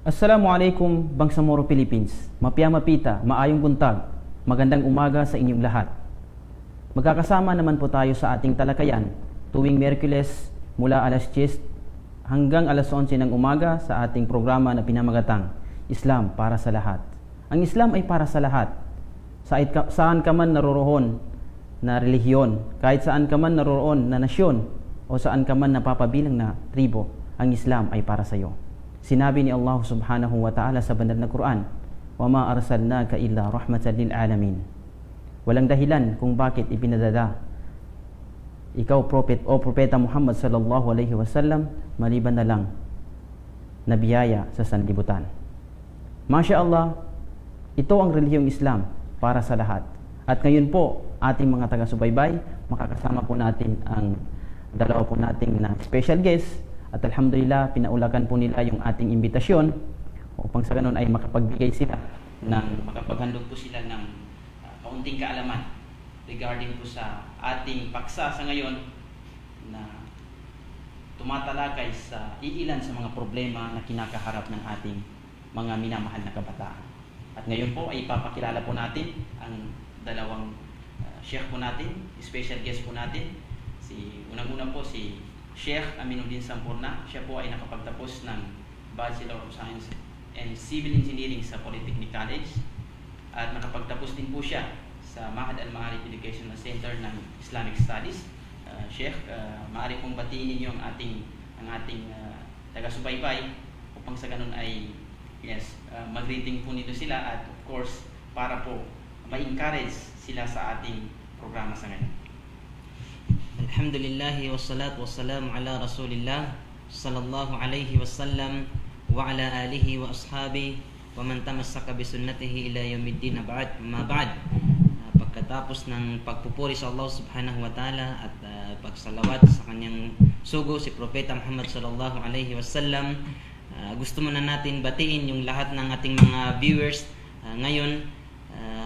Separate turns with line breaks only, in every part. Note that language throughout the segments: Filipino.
Assalamualaikum Bangsamoro Philippines. Mapita, maayong buntag. Magandang umaga sa inyong lahat. Magkakasama naman po tayo sa ating talakayan tuwing Miyerkules mula alas 10 hanggang alas 11 ng umaga sa ating programa na pinamagatang Islam para sa lahat. Ang Islam ay para sa lahat. Saan ka man naroroon na relihiyon, kahit saan ka man naroroon na nasyon, o saan ka man napapabilang na tribo, ang Islam ay para sa iyo. Sinabi ni Allah subhanahu wa ta'ala sa banal na Quran, وَمَا أَرْسَلْنَاكَ إِلَّا رَحْمَةً لِلْعَالَمِينَ. Walang dahilan kung bakit ipinadala ikaw propeta Muhammad sallallahu alaihi wasallam maliban na lang na biyaya sa sanlibutan. Masya Allah, ito ang relihiyong Islam para sa lahat. At ngayon po, ating mga taga-subaybay, makakasama po natin ang dalawa po nating na special guest. At alhamdulillah, pinaulakan po nila yung ating imbitasyon upang sa ganun ay makapagbigay sila makapaghandog po sila ng kaunting kaalaman regarding po sa ating paksa sa ngayon na tumatalakay sa iilan sa mga problema na kinakaharap ng ating mga minamahal na kabataan. At ngayon po ay ipapakilala po natin ang dalawang sheikh po natin, special guest po natin. Unang-una po si Sheikh Aminuddin Sampurna. Siya po ay nakapagtapos ng Bachelor of Science and Civil Engineering sa Polytechnic College at nakapagtapos din po siya sa Mahad Al-Ma'arif Educational Center ng Islamic Studies. Sheikh, maaari pong batiin ninyo ang ating taga-subaybay upang sa ganun ay mag-greeting po nito sila at of course para po ma-encourage sila sa ating programa sa ngayon.
Alhamdulillahi wassalatu wassalamu ala rasulillah sallallahu alaihi wasallam wa ala alihi wa ashabi wa man tamassaka bisunnatihi ila yaumiddin ma ba'd. Pagkatapos ng pagpupuri sa Allah subhanahu wa ta'ala at pagsalawat sa kanyang sugo si Propeta Muhammad sallallahu alaihi wasallam, gusto muna natin batiin yung lahat ng ating mga viewers ngayon.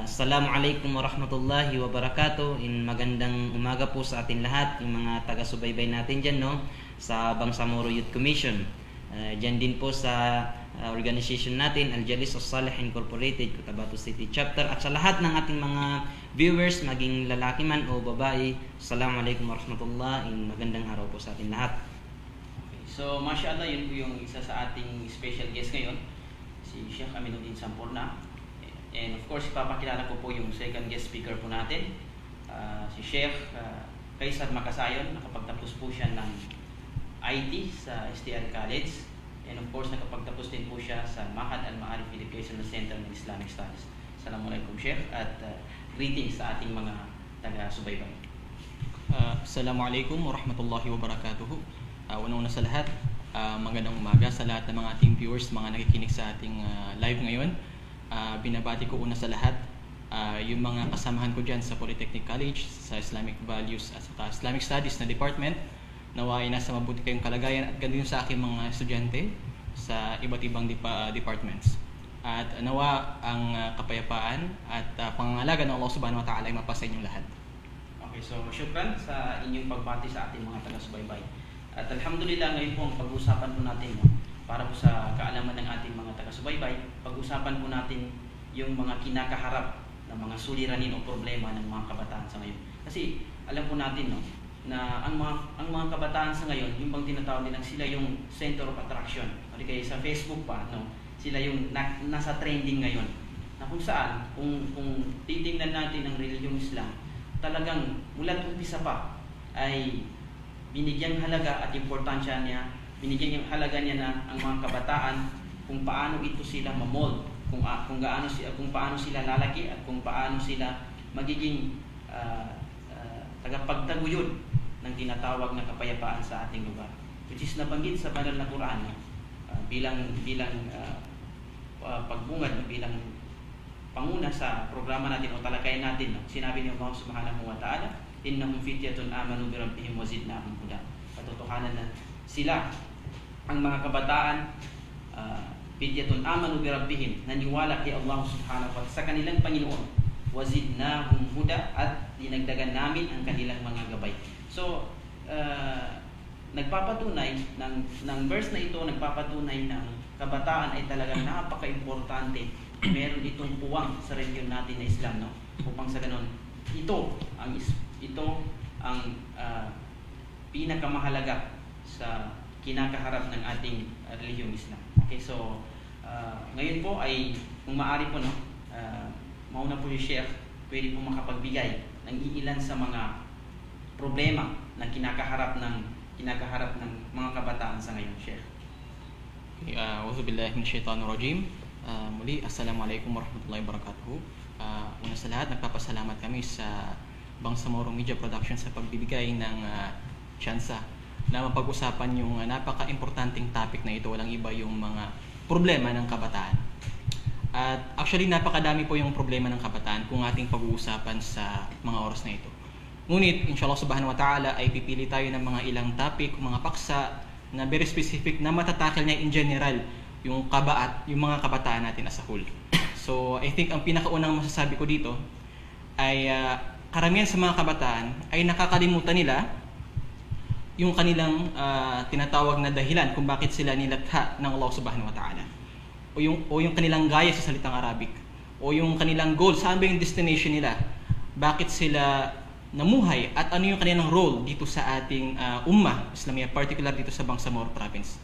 Assalamualaikum warahmatullahi wabarakatuh. Magandang umaga po sa atin lahat, yung mga taga-subaybay natin dyan, no? Sa Bangsamoro Youth Commission. Dyan din po sa organization natin, Al-Jalis As-Salih Incorporated, Cotabato City Chapter. At sa lahat ng ating mga viewers, maging lalaki man o babae, Assalamualaikum warahmatullahi. Magandang araw po sa atin lahat.
Okay. So, mashallah, yun po yung isa sa ating special guest ngayon, si Sheikh Aminuddin Sampurna. And of course, ipapakilala ko po yung second guest speaker po natin, si Sheikh Kaysar Makasayon. Nakapagtapos po siya ng IT sa STL College. And of course, nakapagtapos din po siya sa Mahad Al-Ma'arif Educational Center ng Islamic Studies. Assalamualaikum Sheikh at greetings sa ating mga taga-subaybay.
Assalamualaikum warahmatullahi wabarakatuh. Una-una sa lahat, magandang umaga sa lahat ng mga ating viewers, mga nakikinig sa ating live ngayon. Binabati ko una sa lahat yung mga kasamahan ko dyan sa Polytechnic College, sa Islamic Values at sa Islamic Studies na department. Nawa ay nasa mabuti kayong kalagayan at ganun sa aking mga estudyante sa iba't ibang departments. At nawa ang kapayapaan at pangangalaga ng Allah subhanahu wa ta'ala ay mapasa inyong lahat.
Okay, so syukran sa inyong pagbati sa ating mga taga-subaybay. At alhamdulillah, ngayon po ang pag-uusapan po natin, para po sa kaalaman ng ating mga taga-subaybay, pag-usapan po natin yung mga kinakaharap na mga suliranin o problema ng mga kabataan sa ngayon. Kasi alam po natin, no, na ang mga kabataan sa ngayon, yung bang tinatawag nilang sila yung center of attraction. O kaya sa Facebook pa, no, sila yung nasa trending ngayon. Na kung saan, kung titingnan natin ang relihiyong Islam, talagang mula umpisa pa ay binigyang halaga at importansya niya. Binigyan yung halaga niya na ang mga kabataan kung paano ito sila mamold, kung paano sila lalaki at kung paano sila magiging tagapagtaguyod ng tinatawag na kapayapaan sa ating lugar, which is nabanggit sa banal na Quran bilang pagbungad, bilang panguna sa programa natin o talakayan natin. Sinabi ni Allah subhanahu wa ta'ala, innahum fityatun amanu bi rabbihim wa zidnahum huda. Katotohanan na sila ang mga kabataan Fidyatun amanu bi rabbihim, naniwala kay Allah subhanahu wa ta'ala sa kanilang Panginoon. Wazidnahum huda, at dinagdagan namin ang kanilang mga gabay. So nagpapatunay ng verse na ito, nagpapatunay ng kabataan ay talagang napaka-importante. Meron itong puwang sa reliyon natin na Islam, no? Upang sa ganon, ito ang pinakamahalaga sa kinakaharap ng ating relihiyong Islam. Okay, so ngayon po ay kung maaari po, no, mauna po yung Sheikh, pwede po makapagbigay ng iilan sa mga problema na kinakaharap ng mga kabataan sa ngayon, Sheikh.
Okay, A'udhu billahi minasyaitanir rajim. Muli, Assalamualaikum warahmatullahi wabarakatuh. Una sa lahat, nagpapasalamat kami sa Bangsamoro Media Production sa pagbibigay ng tsansa na mapag-usapan yung napaka-importanting topic na ito. Walang iba yung mga problema ng kabataan. At actually, napakadami po yung problema ng kabataan kung ating pag-uusapan sa mga oras na ito. Ngunit, inshallah subhanahu wa ta'ala, ay pipili tayo ng mga ilang topic, mga paksa na very specific na matatakil niya in general yung mga kabataan natin as a whole. So, I think ang pinakaunang masasabi ko dito ay karamihan sa mga kabataan ay nakakalimutan nila yung kanilang tinatawag na dahilan kung bakit sila nilikha ng Allah subhanahu wa ta'ala. O yung kanilang gaya sa salitang Arabic. O yung kanilang goal, saan ba yung destination nila? Bakit sila namuhay at ano yung kanilang role dito sa ating ummah Islamiyah, particular dito sa Bangsamoro Province.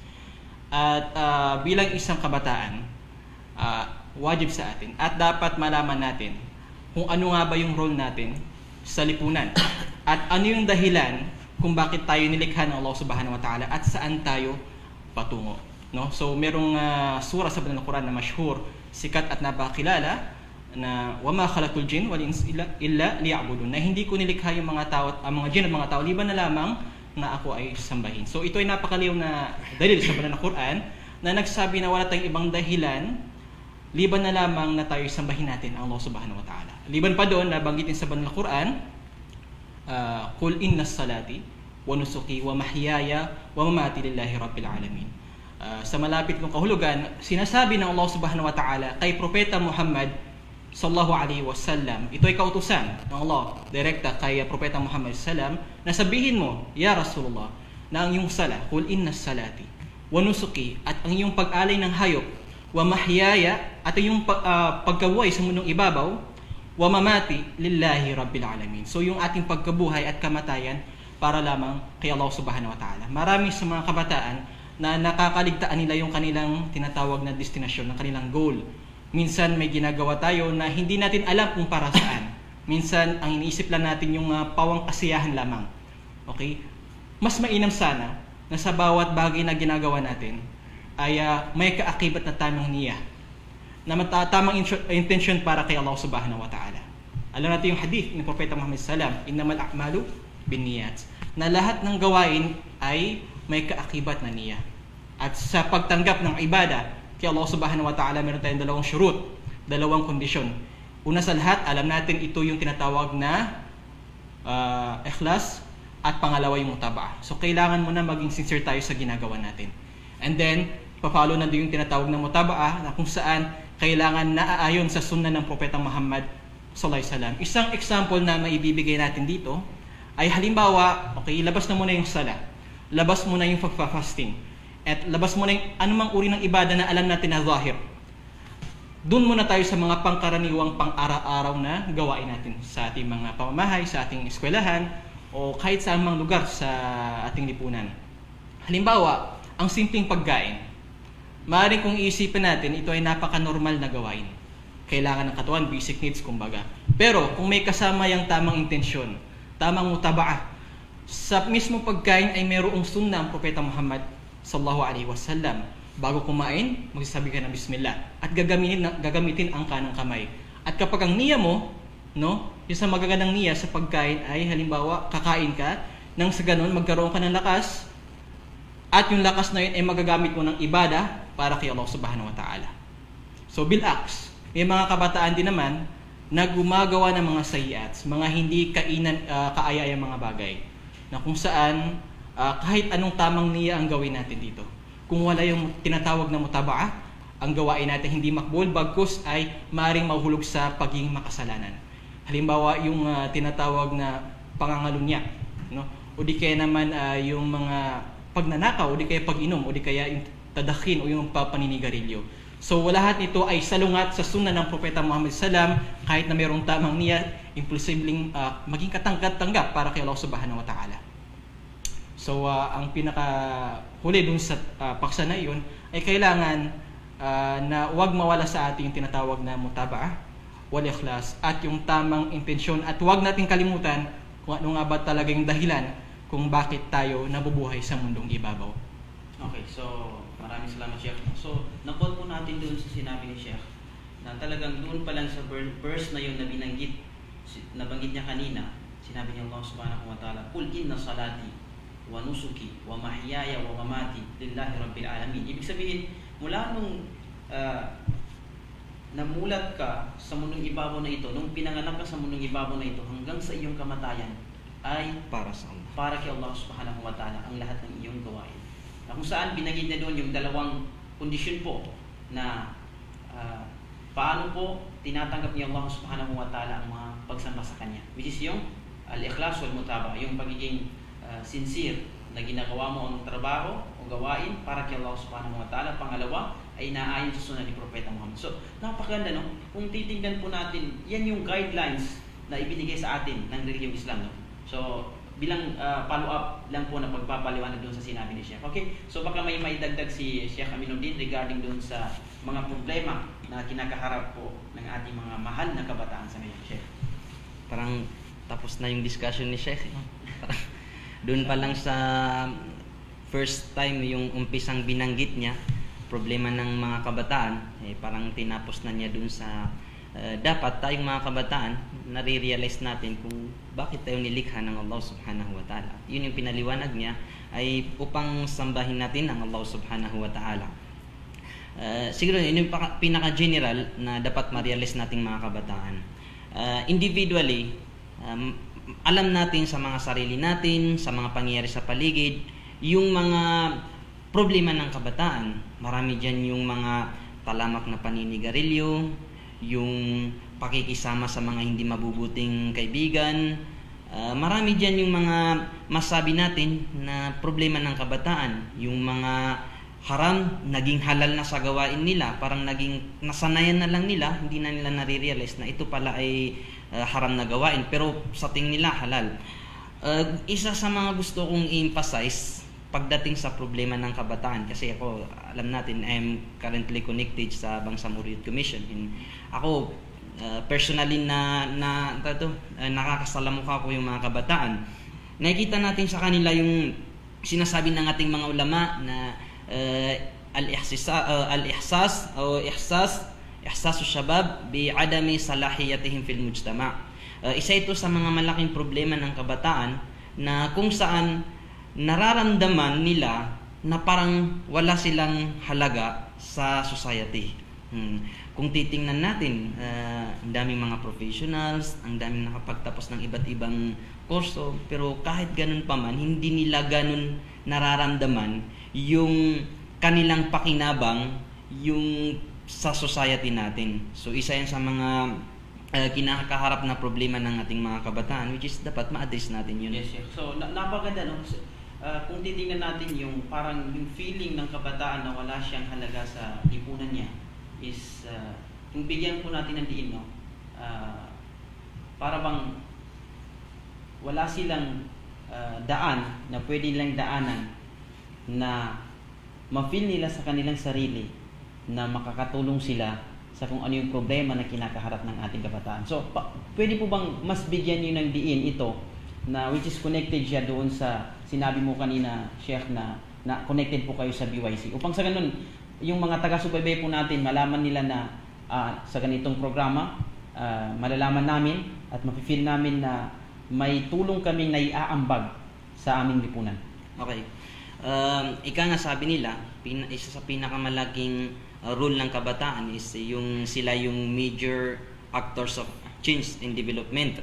At bilang isang kabataan, wajib sa atin at dapat malaman natin kung ano nga ba yung role natin sa lipunan at ano yung dahilan kung bakit tayo nilikha ng Allah subhanahu wa ta'ala at saan tayo patungo, no? So merong surah sa Banal Quran na masyhur, sikat at napakilala, na wama khalaqtul jin wal ins illa liya'budun, na hindi ko nilikha yung mga tao at ang mga jin at mga tao liban na lamang na ako ay sambahin. So ito ay napakaliw na dalil sa Banal Quran na nagsabi na wala tayong ibang dahilan liban na lamang na tayo sambahin natin ang Allah subhanahu wa ta'ala. Liban pa doon, nabanggitin sa Banal Quran, Qul inna salati wa nusuki wa mahyaya wa mamati lillahi rabbil alamin. Sa malapit kong kahulugan, sinasabi ng Allah subhanahu wa ta'ala kay Propeta Muhammad sallallahu alaihi wasallam, ito ay kautusan ng Allah direkta kay Propeta Muhammad sallam, na sabihin mo, ya Rasulullah, na ang iyong sala, Qul inna salati wa nusuki, at ang iyong pag-alay ng hayop, wa mahyaya, at ang iyong pagkabuhay sa mundong ibabaw, wa mamati lillahi rabbil alamin. So yung ating pagkabuhay at kamatayan para lamang kay Allah subhanahu wa ta'ala. Marami sa mga kabataan na nakakaligtaan nila yung kanilang tinatawag na destinasyon, ng kanilang goal. Minsan may ginagawa tayo na hindi natin alam kung para saan. Minsan ang iniisip lang natin yung pawang kasiyahan lamang. Okay? Mas mainam sana na sa bawat bagay na ginagawa natin ay may kaakibat na tamang niya, na tamang intention para kay Allah subhanahu wa ta'ala. Alam natin yung hadith ng Propeta Muhammad sallam, innamal a'malu binniyat, na lahat ng gawain ay may kaakibat na niya. At sa pagtanggap ng ibada kay Allah subhanahu wa ta'ala, meron tayong dalawang syurut, dalawang kondisyon. Una sa lahat, alam natin ito yung tinatawag na ikhlas, at pangalawa yung mutaba'ah. So kailangan mo na maging sincere tayo sa ginagawa natin. And then, papalo na din yung tinatawag na mutaba'ah, na kung saan kailangan naaayon sa sunna ng Propeta Muhammad sallallahu alaihi wasallam. Isang example na maibibigay natin dito ay halimbawa, okay, labas na muna yung sala, labas mo na yung fasting, at labas mo na yung anumang uri ng ibada na alam natin na zahir. Doon muna tayo sa mga pangkaraniwang pang-araw-araw na gawain natin sa ating mga pamamahay, sa ating eskwelahan, o kahit sa mga lugar sa ating lipunan. Halimbawa, ang simpleng pagkain. Maaaring kung iisipin natin, ito ay napaka-normal na gawain. Kailangan ng katawan, basic needs kumbaga. Pero kung may kasama yung tamang intensyon, tamang mutaba'ah, sa mismo pagkain ay mayroong sunnah ang Propeta Muhammad sallallahu alaihi wasallam. Bago kumain, magsasabi ka ng bismillah at gagamitin ang kanang kamay. At kapag ang niya mo, no, yung sa magagandang niya sa pagkain ay halimbawa kakain ka, nang sa ganun magkaroon ka ng lakas, at yung lakas na yun ay magagamit mo ng ibada para kay Allah subhanahu wa ta'ala. So bil aks, may mga kabataan din naman na gumagawa ng mga sayyats, mga hindi kaaya-ayang mga bagay, na kung saan kahit anong tamang niya ang gawin natin dito. kung wala yung tinatawag na mutabaa, ang gawain natin hindi makbul, bagkus ay maaaring mahulog sa pagiging makasalanan. Halimbawa, yung tinatawag na pangangalunya, no? O di kaya naman yung mga pagnanakaw, o di kaya pag-inom, o di kaya yung tadakin o yung papaninigarilyo. So lahat nito ay salungat sa sunna ng Propeta Muhammad SAW, kahit na mayroong tamang niyat, imposibleng maging katanggap para kay Allah Subhanahu wa Ta'ala. So ang pinakahuli dun sa paksa na iyon ay kailangan na huwag mawala sa ating tinatawag na mutaba'ah wal ikhlas at yung tamang intensyon, at huwag natin kalimutan kung ano nga ba talaga yung dahilan kung bakit tayo nabubuhay sa mundong ibabaw.
Okay, so maraming salamat, Sheikh. So, na-quote po natin doon sa sinabi ni Sheikh na talagang doon pa lang sa verse na yun na nabanggit niya kanina, sinabi niya Allah Subhanahu wa Ta'ala, "Qul inna salati wa nusuki wa mahyaya wa mamati lillahi rabbil alamin." Ibig sabihin, mula nung namulat ka sa mundong ibabaw na ito, nung pinanganak ka sa mundong ibabaw na ito, hanggang sa iyong kamatayan, ay
Para sa Allah.
para kay Allah Subhanahu wa Ta'ala ang lahat ng iyong gawain. Na kung saan binagid na doon yung dalawang kondisyon po na paano po tinatanggap ni Allah Subhanahu wa Ta'ala ang mga pagsamba sa Kanya, which is yung al-ikhlas wal mutaba, yung pagiging sincere na ginagawa mo ang trabaho o gawain para kay Allah Subhanahu wa Ta'ala. Pangalawa ay naayon sa sunna ni Propeta Muhammad. So napakaganda, no? Kung titingnan po natin, yan yung guidelines na ibinigay sa atin ng reliyong Islam, no? So bilang follow-up lang po na pagpapaliwanag doon sa sinabi ni Sheikh. Okay, so baka may maidagdag si Sheikh Aminuddin regarding doon sa mga problema na kinakaharap po ng ating mga mahal na kabataan sa ngayon, Sheikh.
Parang tapos na yung discussion ni Sheikh. Parang doon pa lang sa first time yung umpisang binanggit niya, problema ng mga kabataan, parang tinapos na niya doon sa dapat tayong mga kabataan nare-realize natin kung bakit tayo nilikha ng Allah Subhanahu wa Ta'ala. Yun yung pinaliwanag niya ay upang sambahin natin ang Allah Subhanahu wa Ta'ala. Siguro yun yung pinaka-general na dapat ma-realize nating mga kabataan. Individually, alam natin sa mga sarili natin, sa mga pangyayari sa paligid, yung mga problema ng kabataan. Marami dyan yung mga talamak na paninigarilyo, yung pakikisama sa mga hindi mabubuting kaibigan. Marami dyan yung mga masabi natin na problema ng kabataan. Yung mga haram, naging halal na sa gawain nila. Parang naging nasanayan na lang nila, hindi na nila nare-realize na ito pala ay haram na gawain. Pero sa tingin nila halal. Isa sa mga gusto kong i-emphasize pagdating sa problema ng kabataan, kasi ako, alam natin, I'm currently connected sa Bangsamoro Youth Commission. Ako, personally nakakasalamuha ko yung mga kabataan. Nakikita natin sa kanila yung sinasabi ng ating mga ulama na al-ihsas o ihsasu syabab bi adami salahiyatihim fil mujtama'. Isa ito sa mga malaking problema ng kabataan na kung saan nararamdaman nila na parang wala silang halaga sa society. Kung titingnan natin, ang daming mga professionals, ang daming nakapagtapos ng iba't ibang kurso, pero kahit ganun pa man, hindi nila ganun nararamdaman yung kanilang pakinabang yung sa society natin. So isa yan sa mga kinakaharap na problema ng ating mga kabataan, which is dapat ma-address natin yun.
Yes, yes. So napaganda, no? Kung titingnan natin yung parang yung feeling ng kabataan na wala siyang halaga sa lipunan niya is kung bigyan po natin ng diin, no? Para bang wala silang daan na pwede nilang daanan na ma-feel nila sa kanilang sarili na makakatulong sila sa kung ano yung problema na kinakaharap ng ating kabataan. So, pwede po bang mas bigyan nyo ng diin ito na which is connected siya doon sa sinabi mo kanina, Sheikh, na connected po kayo sa BYC. Upang sa ganun, yung mga taga-subaybay po natin, malaman nila na sa ganitong programa, malalaman namin at mapifeel namin na may tulong kaming naiaambag sa aming lipunan.
Okay. Ika nga sabi nila, isa sa pinakamalaking role ng kabataan is sila yung major actors of change and development.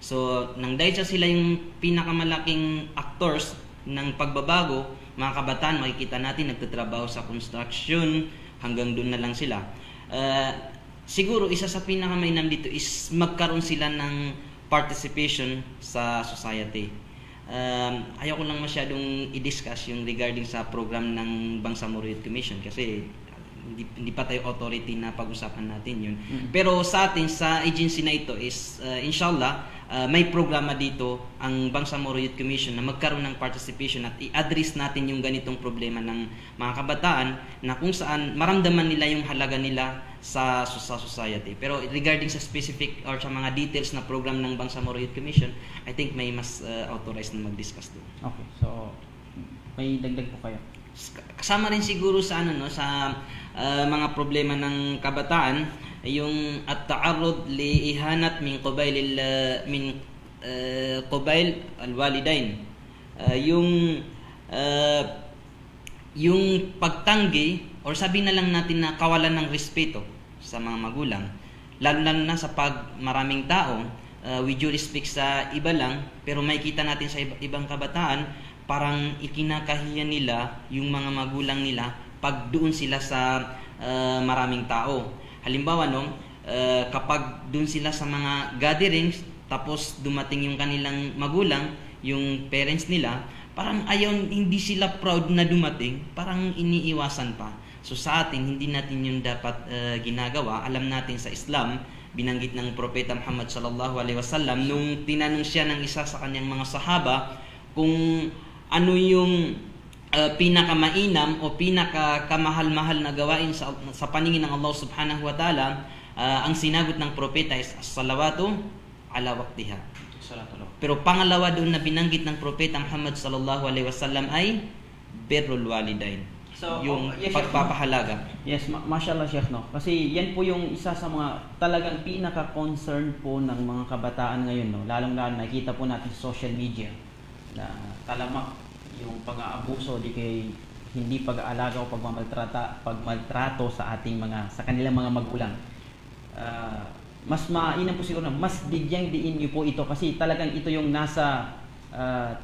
So, nang dahil sila yung pinakamalaking actors ng pagbabago,
mga kabataan, makikita natin nagtatrabaho sa construction, hanggang doon na lang sila. Siguro isa sa pinakamainam dito is magkaroon sila ng participation sa society. Ayaw ko lang masyadong i-discuss yung regarding sa program ng Bangsamoro Youth Commission kasi hindi pa tayo authority na pag-usapan natin yun. Pero sa atin, sa agency na ito is inshallah, may programa dito ang Bangsamoro Youth Commission na magkaroon ng participation at i-address natin yung ganitong problema ng mga kabataan na kung saan maramdaman nila yung halaga nila sa society. Pero regarding sa specific or sa mga details na program ng Bangsamoro Youth Commission, I think may mas authorized na mag-discuss doon.
Okay, so may dagdag po kayo?
Kasama rin siguro sa sa mga problema ng kabataan yung at-ta'arrud li ihanat min qabail al-walidain, yung pagtanggi or sabi na lang natin na kawalan ng respeto sa mga magulang, lalo na sa pag maraming tao, with due respect sa iba lang, pero makikita natin sa ibang kabataan parang ikinakahiya nila yung mga magulang nila pag doon sila sa maraming tao. Halimbawa kapag doon sila sa mga gatherings tapos dumating yung kanilang magulang, yung parents nila, parang hindi sila proud na dumating, parang iniiwasan pa. So sa atin, hindi natin yun dapat ginagawa. Alam natin sa Islam, binanggit ng Propeta Muhammad sallallahu alaihi wasallam nung tinanong siya ng isa sa kanyang mga sahaba kung ano yung pinakamainam o pinakakamahal-mahal na gawain sa paningin ng Allah subhanahu wa ta'ala, ang sinagot ng propeta is as-salawatu ala waqtiha. Pero pangalawa doon na binanggit ng propeta Muhammad sallallahu alaihi wasallam ay birrul walidain. So, yung pagpapahalaga.
Yes, mashallah Sheikh, no? Kasi yan po yung isa sa mga talagang pinaka-concern po ng mga kabataan ngayon, no? Lalong-lalo nakikita po natin sa social media na talamak yung pag-aabuso, hindi pag-aalaga o pagmaltrato sa kanilang mga magulang. Mas mainam po siguro na mas bigyang diin niyo po ito kasi talagang ito yung nasa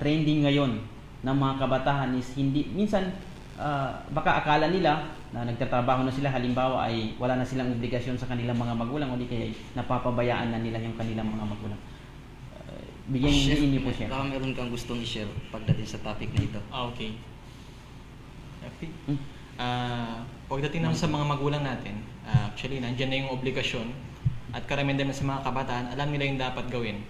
trending ngayon ng mga kabataan is minsan baka akala nila na nagtatrabaho na sila, halimbawa ay wala na silang obligasyon sa kanilang mga magulang o di kaya napapabayaan na nila yung kanilang mga magulang. Bigyan niyo po siya.
Baka meron kang gustong i-share pagdating sa topic na ito.
Okay. Pagdating naman sa mga magulang natin, actually nandiyan na yung obligasyon at karamihan naman sa mga kabataan, alam nila yung dapat gawin.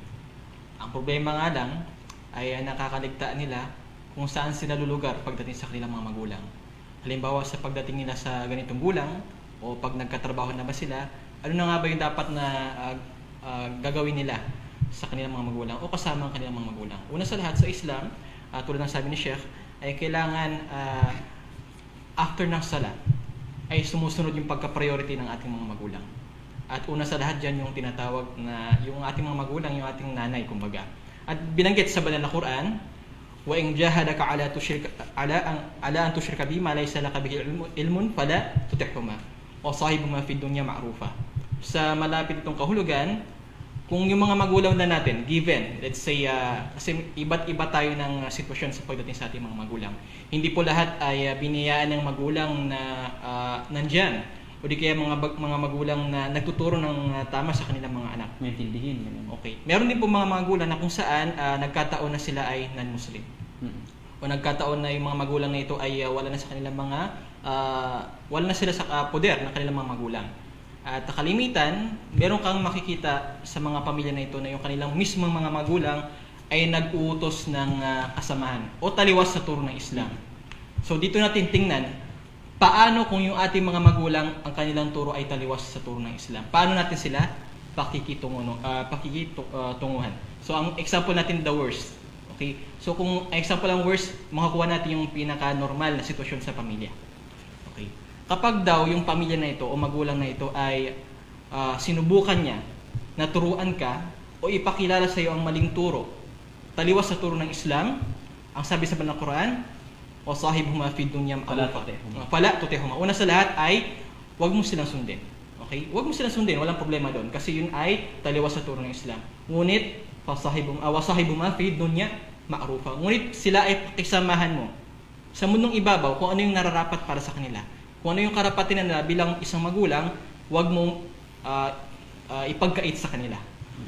Ang problema nga lang ay nakakaligtaan nila kung saan sila lulugar pagdating sa kanilang mga magulang. Halimbawa sa pagdating nila sa ganitong gulang o pag nagkatrabaho na ba sila, ano na nga ba yung dapat na gagawin nila sa kanilang mga magulang o kasama ang kanilang mga magulang. Una sa lahat sa Islam, tulad ng sabi ni Sheikh, ay kailangan after ng sala ay sumusunod yung pagka-priority ng ating mga magulang. At una sa lahat dyan yung tinatawag na yung ating mga magulang, yung ating nanay kumbaga. At binanggit sa banal na Quran, wa in jahadaka ala an tushrika bima laysa laka bihi ilmun fala tutihhuma wa sahibhuma fid dunya ma'rufa. Sa malapit itong kahulugan, kung yung mga magulang na natin, given, let's say, kasi iba't iba tayo ng sitwasyon sa pagdating sa ating mga magulang. Hindi po lahat ay biniyaan ng magulang na nandyan. O di kaya mga magulang na nagtuturo ng tama sa kanilang mga anak.
Maintindihin.
Okay. Meron din po mga magulang na kung saan nagkataon na sila ay non-Muslim. O nagkataon na yung mga magulang na ito ay wala na sa kanilang wala na sila sa poder ng kanilang mga magulang. At kalimitan, meron kang makikita sa mga pamilya na ito na yung kanilang mismong mga magulang ay nag-uutos ng kasamaan o taliwas sa turo ng Islam. So dito natin tingnan, paano kung yung ating mga magulang ang kanilang turo ay taliwas sa turo ng Islam? Paano natin sila pakikitunguhan? So ang example natin, the worst. Okay? So kung example ang worst, makakuha natin yung pinaka-normal na sitwasyon sa pamilya. Kapag daw yung pamilya na ito o magulang na ito ay sinubukan niya na turuan ka o ipakilala sa iyo ang maling turo, taliwas sa turo ng Islam, ang sabi sa banal na Quran, o sahibhuma fid dunya ma'rufa. Fala tutihuma. Una sa lahat ay wag mo silang sundin. Okay? Wag mo silang sundin, walang problema doon kasi yun ay taliwas sa turo ng Islam. Ngunit wasahibhuma fid dunya ma'rufa. Ngunit sila ay pakisamahan mo Sa mundong ibabaw, kung ano yung nararapat para sa kanila. Kung ano yung karapatan nila bilang isang magulang, huwag mong ipagkait sa kanila.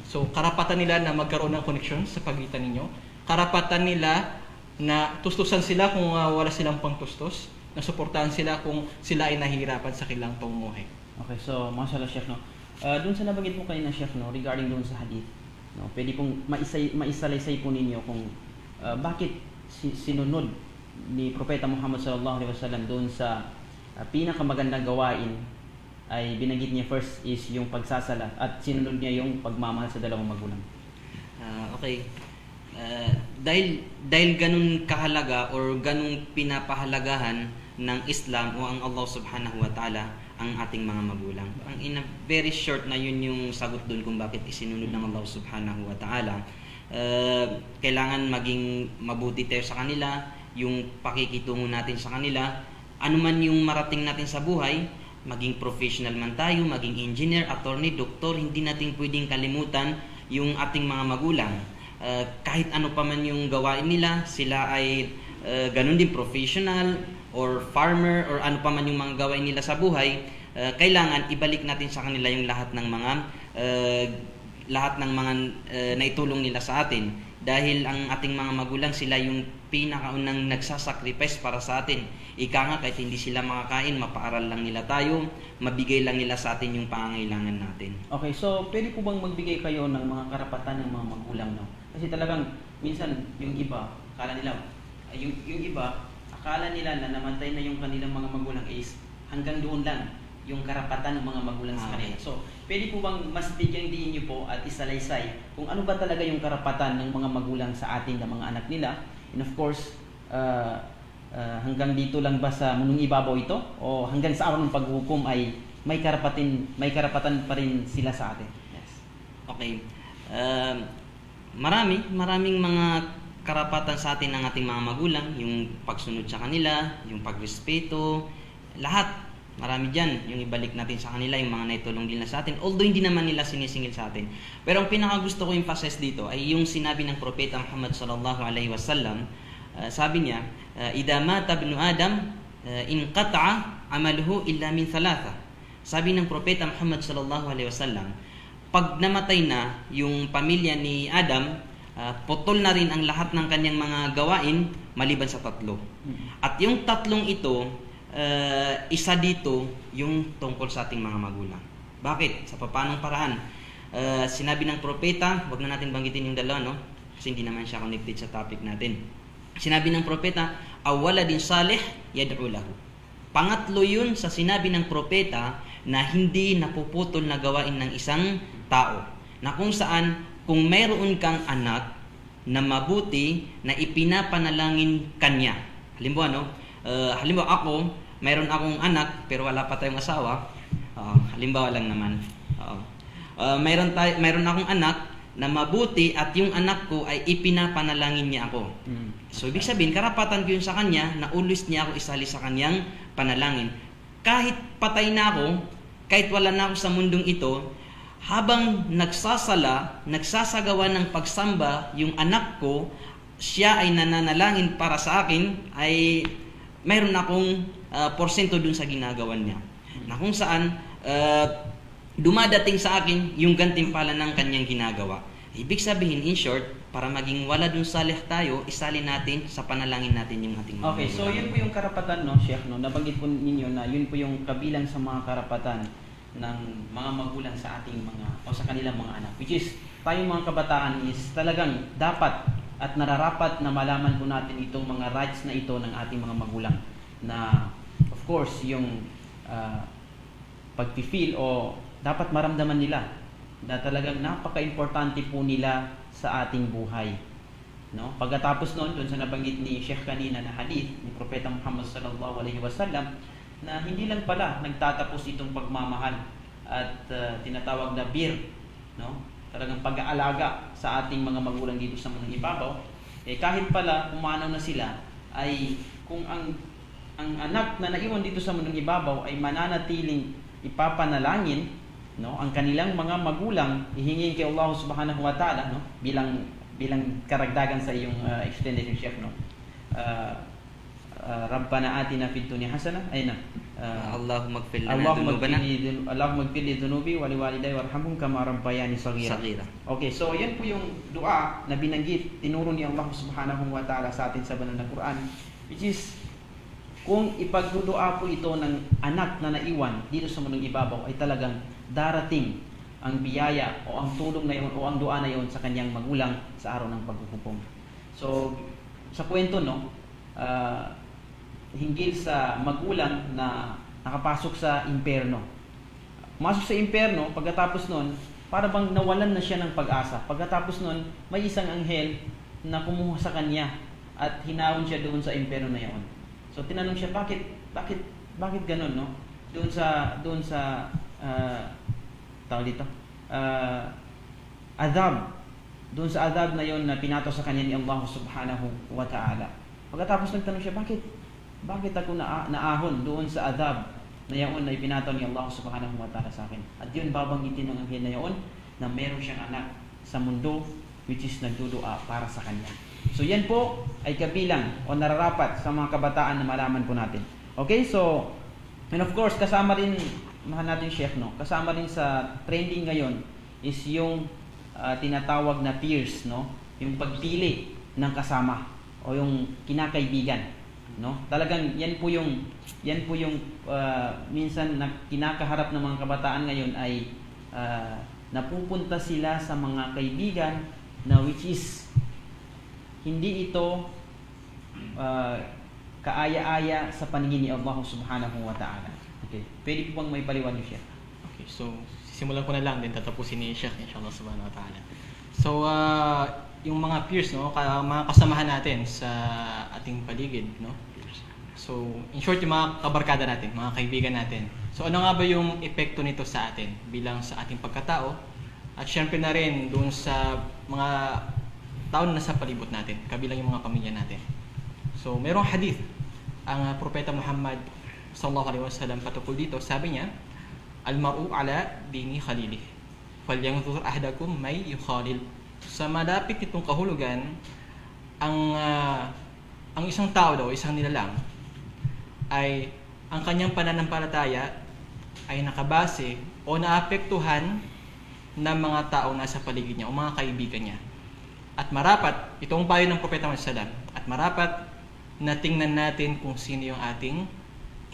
So, karapatan nila na magkaroon ng connection sa pagitan ninyo. Karapatan nila na tustusan sila kung wala silang pangtustos. Na suportahan sila kung sila ay nahihirapan sa kanilang pamumuhay.
Okay, so mashallah Sheikh, no. Doon sa nabanggit mo kanina Sheikh, no, regarding doon sa hadith, no, pwede pong maisalaysay po ninyo kung bakit sinunod ni Propeta Muhammad sallallahu alaihi wasallam doon sa pinakamagandang gawain ay binanggit niya first is yung pagsasala at sinunod niya yung pagmamahal sa dalawang magulang.
Okay. Dahil ganun kahalaga or ganun pinapahalagahan ng Islam o ang Allah subhanahu wa ta'ala ang ating mga magulang. Ang in a very short na yun yung sagot doon kung bakit isinunod ng Allah subhanahu wa ta'ala. Kailangan maging mabuti tayo sa kanila, yung pakikitungo natin sa kanila, anuman yung marating natin sa buhay, maging professional man tayo, maging engineer, attorney, doktor, hindi natin pwedeng kalimutan yung ating mga magulang. Kahit ano pa man yung gawain nila, sila ay ganun din professional or farmer or ano pa man yung mga gawain nila sa buhay, kailangan ibalik natin sa kanila yung lahat ng mga naitulong nila sa atin. Dahil ang ating mga magulang, sila yung pinakaunang nagsasacrifice para sa atin. Ika nga, kahit hindi sila makakain, mapaaral lang nila tayo, mabigay lang nila sa atin yung pangangailangan natin.
Okay, so pwede po bang magbigay kayo ng mga karapatan ng mga magulang, no? Kasi talagang minsan yung iba, akala nila na namatay na yung kanilang mga magulang is hanggang doon lang yung karapatan ng mga magulang sa kanila. So, pwede po bang mas bigyan din niyo po at isalaysay kung ano ba talaga yung karapatan ng mga magulang sa ating na mga anak nila? And of course, hanggang dito lang ba sa munong ibabaw ito? O hanggang sa araw ng paghukom ay may karapatan pa rin sila sa atin? Yes.
Okay. Maraming mga karapatan sa atin ng ating mga magulang, yung pagsunod sa kanila, yung pagrespeto, lahat. Marami dyan, yung ibalik natin sa kanila, yung mga naitulong din na sa atin, although hindi naman nila sinisingil sa atin. Pero ang pinakagusto ko emphasize dito ay yung sinabi ng Propeta Muhammad sallallahu alaihi wasallam. Sabi niya, "Idza mata ibnu Adam, inqata'a amaluhu illa min thalatha." Sabi ng Propeta Muhammad sallallahu alaihi wasallam, pag namatay na yung pamilya ni Adam, putol na rin ang lahat ng kanyang mga gawain maliban sa tatlo. At yung tatlong ito, isa dito yung tungkol sa ating mga magulang. Bakit? Sa papanong paraan? Sinabi ng propeta, wag na natin banggitin yung dalawa, no? Kasi hindi naman siya connected sa topic natin. Sinabi ng propeta, "Awaladin salih yad'u lahu." Pangatlo yun sa sinabi ng propeta na hindi napuputol na gawain ng isang tao. Na kung saan, kung mayroon kang anak na mabuti na ipinapanalangin kanya. Halimbawa, ako, mayroon akong anak pero wala pa tayong asawa. Halimbawa lang naman. Mayroon akong anak na mabuti at yung anak ko ay ipinapanalangin niya ako. So, ibig sabihin, karapatan ko yun sa kanya na always niya ako isali sa kanyang panalangin. Kahit patay na ako, kahit wala na ako sa mundong ito, habang nagsasagawa ng pagsamba yung anak ko, siya ay nananalangin para sa akin, ay mayroon akong porsyento dun sa ginagawa niya. Na kung saan dumadating sa akin yung gantimpala ng kanyang ginagawa. Ibig sabihin, in short, para maging wala dun salih tayo, isali natin sa panalangin natin yung ating mga
Okay, so yun po yung karapatan, no, Sheikh, no? Nabanggit po ninyo na yun po yung kabilang sa mga karapatan ng mga magulang sa ating o sa kanilang mga anak. Which is, tayong mga kabataan is talagang dapat at nararapat na malaman po natin itong mga rights na ito ng ating mga magulang. Na, of course, yung pag-feel o dapat maramdaman nila na talagang napaka-importante po nila sa ating buhay. No? Pagkatapos noon, doon sa nabanggit ni Sheikh kanina na hadith ni Propeta Muhammad sallallahu alaihi wasallam, na hindi lang pala nagtatapos itong pagmamahal at tinatawag na bir, no? Talagang pag-aalaga sa ating mga magulang dito sa mga ibabaw, kahit pala umanaw na sila, ay kung ang anak na naiwan dito sa mundong ibabaw ay mananatiling ipapanalangin, no, ang kanilang mga magulang, ihingin kay Allah subhanahu wa ta'ala, no, bilang karagdagan sa iyong explanation, Chef, no. Rabbana atina fid dunya hasanah. Ayun na.
Allahumma ighfir lana
Allahumma
dhunubana
ighfir li dhunubi wa liwalidayya warhamhum kama rabbayani saghira. Okay, so yan po yung dua na binanggit, tinuro ni Allah Subhanahu wa Ta'ala sa atin sa banal na Quran, which is kung ipagdudua po ito ng anak na naiwan dito sa mundong ibabaw, ay talagang darating ang biyaya o ang tulong na yun o ang dua na yun sa kanyang magulang sa araw ng paghuhukom. So, sa kwento, no, hinggil sa magulang na nakapasok sa impyerno. Masok sa impyerno, pagkatapos nun, para bang nawalan na siya ng pag-asa. Pagkatapos nun, may isang anghel na kumuha sa kanya at hinawon siya doon sa impyerno na yun. So tinanong siya, bakit ganun, no? Doon sa tawag dito, adab. Doon sa adab na yon na pinato sa kanya ni Allah Subhanahu wa Ta'ala. Pagkatapos nagtanong siya, bakit ako naahon doon sa adab na yun na ipinato ni Allah Subhanahu wa Ta'ala sa akin? At yun babanggitin ng anghel na yun na meron siyang anak sa mundo which is nagdudua para sa kanya. So yan po ay kabilang o nararapat sa mga kabataan na malaman po natin. Okay, so and of course kasama rin mahal natin Sheikh, no? Kasama rin sa trending ngayon is yung tinatawag na peers, no? Yung pagpili ng kasama o yung kinakaibigan, no? Talagang yan po yung minsan na kinakaharap ng mga kabataan ngayon ay napupunta sila sa mga kaibigan na which is hindi ito kaaya-aya sa paningin ni Allah Subhanahu wa Ta'ala. Okay. Pwede po bang may paliwanag niyo siya?
Okay, so simulan ko na lang din tatapusin ni Sheikh inshallah subhanahu wa ta'ala. So yung mga peers, no, mga kasamahan natin sa ating paligid, no. So in short, yung mga kabarkada natin, mga kaibigan natin. So ano nga ba yung epekto nito sa atin bilang sa ating pagkatao at syempre na rin doon sa mga tao na nasa palibot natin, kabilang yung mga pamilya natin. So mayroong hadith ang Propeta Muhammad sallallahu alaihi wasallam patungkol dito, sabi niya, al-mar'u ala dini khalilih, falyanzur ahadakum may yukhalil. Sa malapit nitong kahulugan, ang isang tao daw, isang nilalang, ay ang kanyang pananampalataya ay nakabase o naapektuhan ng mga tao nasa paligid niya o mga kaibigan niya. At marapat, itong payo ng Propeta Muhammad sallallahu alaihi wasallam, at marapat na tingnan natin kung sino yung ating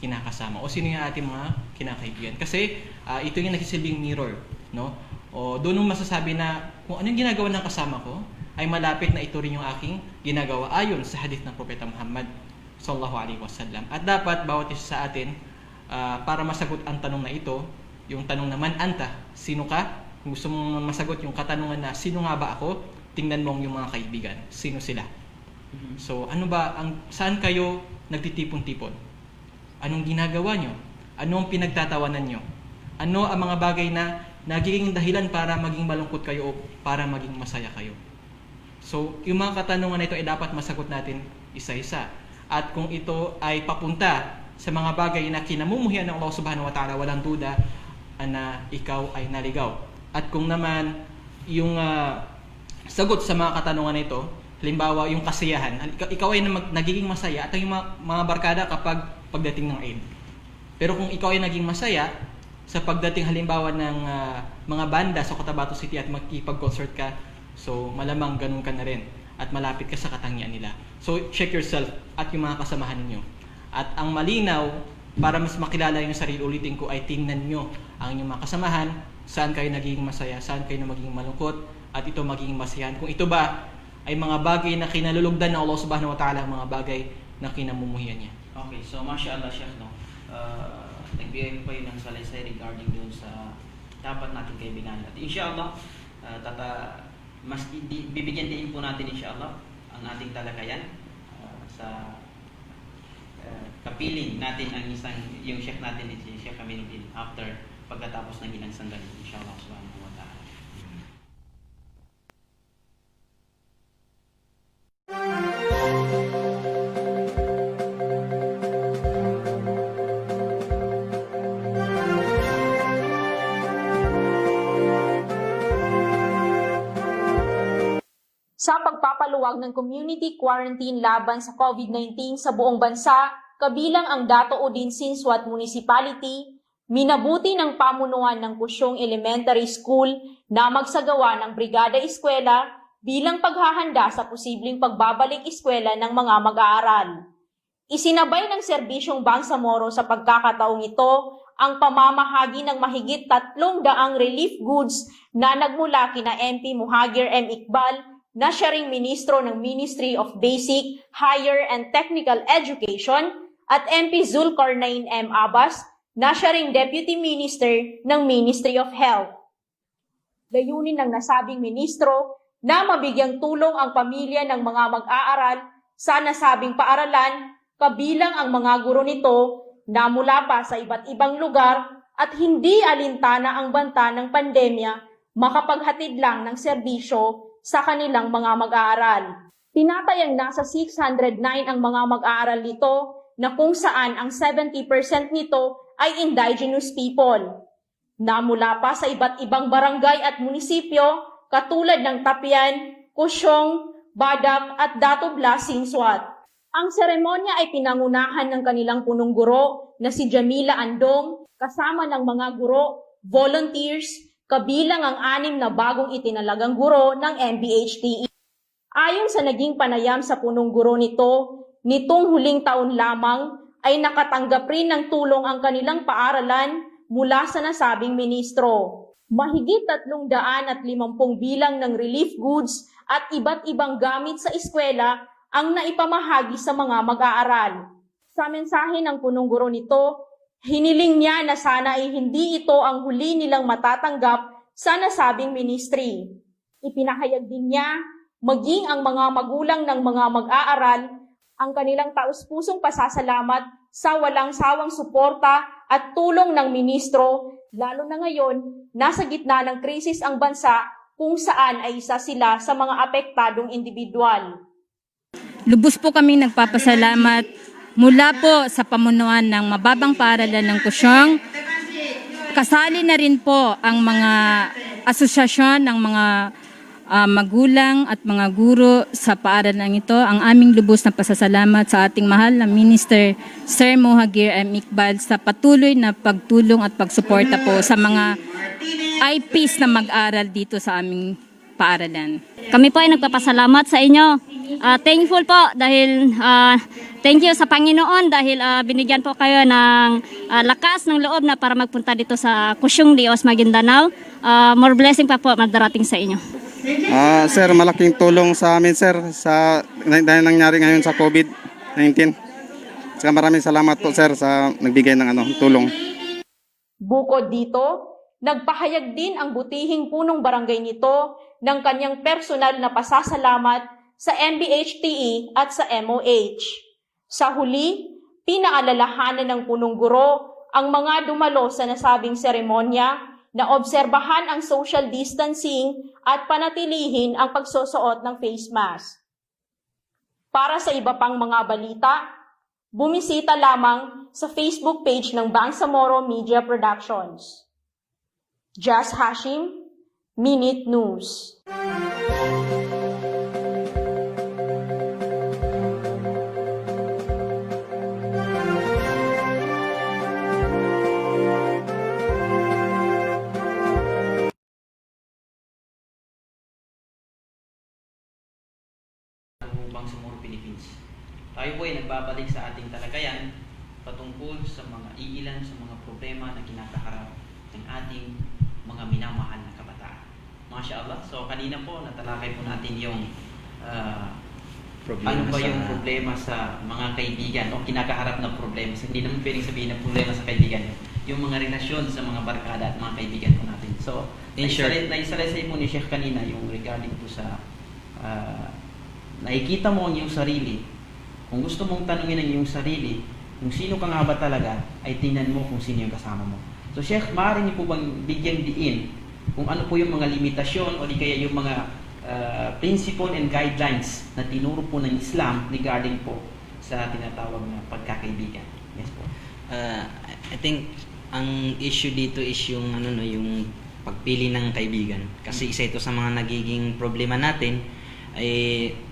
kinakasama o sino yung ating mga kinakaibigan. Kasi ito yung nagsisilbing mirror, no? O doon nung masasabi na kung ano yung ginagawa ng kasama ko ay malapit na ito rin yung aking ginagawa ayon sa hadith ng Propeta Muhammad sallallahu alaihi wasallam. At dapat bawat isa sa atin para masagot ang tanong na ito, yung tanong na man anta, sino ka? Kung gusto mong masagot yung katanungan na sino nga ba ako, tingnan mo yung mga kaibigan, sino sila. So ano ba saan kayo nagtitipon-tipon? Anong ginagawa nyo? Anong pinagtatawanan nyo? Ano ang mga bagay na nagiging dahilan para maging malungkot kayo o para maging masaya kayo? So, yung mga katanungan na ito ay dapat masagot natin isa-isa. At kung ito ay papunta sa mga bagay na kinamumuhian ng Allah Subhanahu wa Ta'ala, walang duda na ikaw ay naligaw. At kung naman yung sagot sa mga katanungan na ito, halimbawa yung kasiyahan, ikaw ay nagiging masaya at yung mga barkada kapag pagdating ng Eid. Pero kung ikaw ay naging masaya sa pagdating halimbawa ng mga banda sa Cotabato City at makikipag-concert ka, so malamang ganun ka na rin at malapit ka sa katangian nila. So check yourself at yung mga kasamahan ninyo. At ang malinaw, para mas makilala yung sarili, ulitin ko, ay tingnan nyo ang inyong mga kasamahan, saan kayo nagiging masaya, saan kayo magiging malungkot, at ito magiging masayahan. Kung ito ba ay mga bagay na kinalulugdan ng Allah Subhanahu wa Ta'ala, mga bagay na kinamumuhian niya.
Okay, so mashallah Sheikh, no? Nagbigay ko ng salaysay regarding doon sa dapat natin kaibigan. At inshallah, mas bibigyan din po natin inshallah ang ating talakayan sa kapiling natin ang yung Sheikh natin, si Sheikh Aminuddin, after pagkatapos ng ilang sandali inshallah subhanahu wa ta'ala.
Sa pagpapaluwag ng community quarantine laban sa COVID-19 sa buong bansa, kabilang ang Dato Udin Sinswat Municipality, minabuti ng pamunuan ng Kusyong Elementary School na magsagawa ng Brigada Eskwela bilang paghahanda sa posibleng pagbabalik eskwela ng mga mag-aaral. Isinabay ng Serbisyong Bangsamoro sa pagkakataong ito ang pamamahagi ng mahigit 300 relief goods na nagmula kina MP Muhagir M. Iqbal na siya ring ministro ng Ministry of Basic, Higher and Technical Education at MP Zulkarnain M. Abbas na siya ring Deputy Minister ng Ministry of Health. Layunin ng nasabing ministro na mabigyang tulong ang pamilya ng mga mag-aaral sa nasabing paaralan, kabilang ang mga guro nito na mula pa sa iba't ibang lugar at hindi alintana ang banta ng pandemya makapaghatid lang ng serbisyo sa kanilang mga mag-aaral. Tinatayang nasa 609 ang mga mag-aaral nito na kung saan ang 70% nito ay indigenous people na mula pa sa iba't ibang barangay at munisipyo katulad ng Tapian, Kusyong, Badak at Dato Blas Sinswat. Ang seremonya ay pinangunahan ng kanilang punong guro na si Jamila Andong kasama ng mga guro, volunteers, kabilang ang 6 na bagong itinalagang guro ng MBHTE. Ayon sa naging panayam sa punong guro nito, nitong huling taon lamang ay nakatanggap rin ng tulong ang kanilang paaralan mula sa nasabing ministro. Mahigit 350 bilang ng relief goods at iba't ibang gamit sa eskwela ang naipamahagi sa mga mag-aaral. Sa mensahe ng punong guro nito, hiniling niya na sana ay hindi ito ang huli nilang matatanggap sa nasabing ministry. Ipinahayag din niya, maging ang mga magulang ng mga mag-aaral, ang kanilang taus-pusong pasasalamat sa walang sawang suporta at tulong ng ministro, lalo na ngayon, nasa gitna ng krisis ang bansa kung saan ay isa sila sa mga apektadong individual.
Lubos po kami nagpapasalamat mula po sa pamunuan ng mababang paaralan ng Kusyong. Kasali na rin po ang mga asosyasyon ng mga magulang at mga guro sa paaralan ito. Ang aming lubos na pasasalamat sa ating mahal na Minister Sir Muhagir M. Iqbal sa patuloy na pagtulong at pagsuporta po sa mga IPs na mag-aral dito sa aming paaralan.
Kami po ay nagpapasalamat sa inyo. Thankful po dahil thank you sa Panginoon dahil binigyan po kayo ng lakas ng loob na para magpunta dito sa Kusyong Dios, Maguindanao. More blessing pa po madarating sa inyo.
Sir, malaking tulong sa amin sir sa dahil nangyari ngayon sa COVID-19. Saka maraming salamat po sir sa nagbigay ng tulong.
Bukod dito, nagpahayag din ang butihing punong barangay nito ng kanyang personal na pasasalamat sa MBHTE at sa MOH. Sa huli, pinaalalahanan ng punong guro ang mga dumalo sa nasabing seremonya na obserbahan ang social distancing at panatilihin ang pagsusuot ng face mask. Para sa iba pang mga balita, bumisita lamang sa Facebook page ng Bangsamoro Media Productions. Jazz Hashim, Minute News.
Bangsamoro, Philippines. Tayo po ay nagbabalik sa ating talakayan patungkol sa mga iilan sa mga problema na kinakaharap ng ating mga minamahal na kabataan. Masya Allah. So kanina po natalakay po natin yung ano ba yung problema sa mga kaibigan o kinakaharap na problema. So, hindi naman pwedeng sabihin na problema sa kaibigan. Yung mga relasyon sa mga barkada at mga kaibigan po natin. So, naisalaysay po ni Sheikh kanina yung regarding po sa nakikita mo ang iyong sarili. Kung gusto mong tanungin ang iyong sarili, kung sino ka nga ba talaga, ay tingnan mo kung sino yung kasama mo. So Sheikh, maaari niyo po bang bigyang diin kung ano po yung mga limitasyon o di kaya yung mga principle and guidelines na tinuro po ng Islam regarding po sa tinatawag na pagkakaibigan? Yes po.
I think ang issue dito is yung yung pagpili ng kaibigan. Kasi isa ito sa mga nagiging problema natin
ay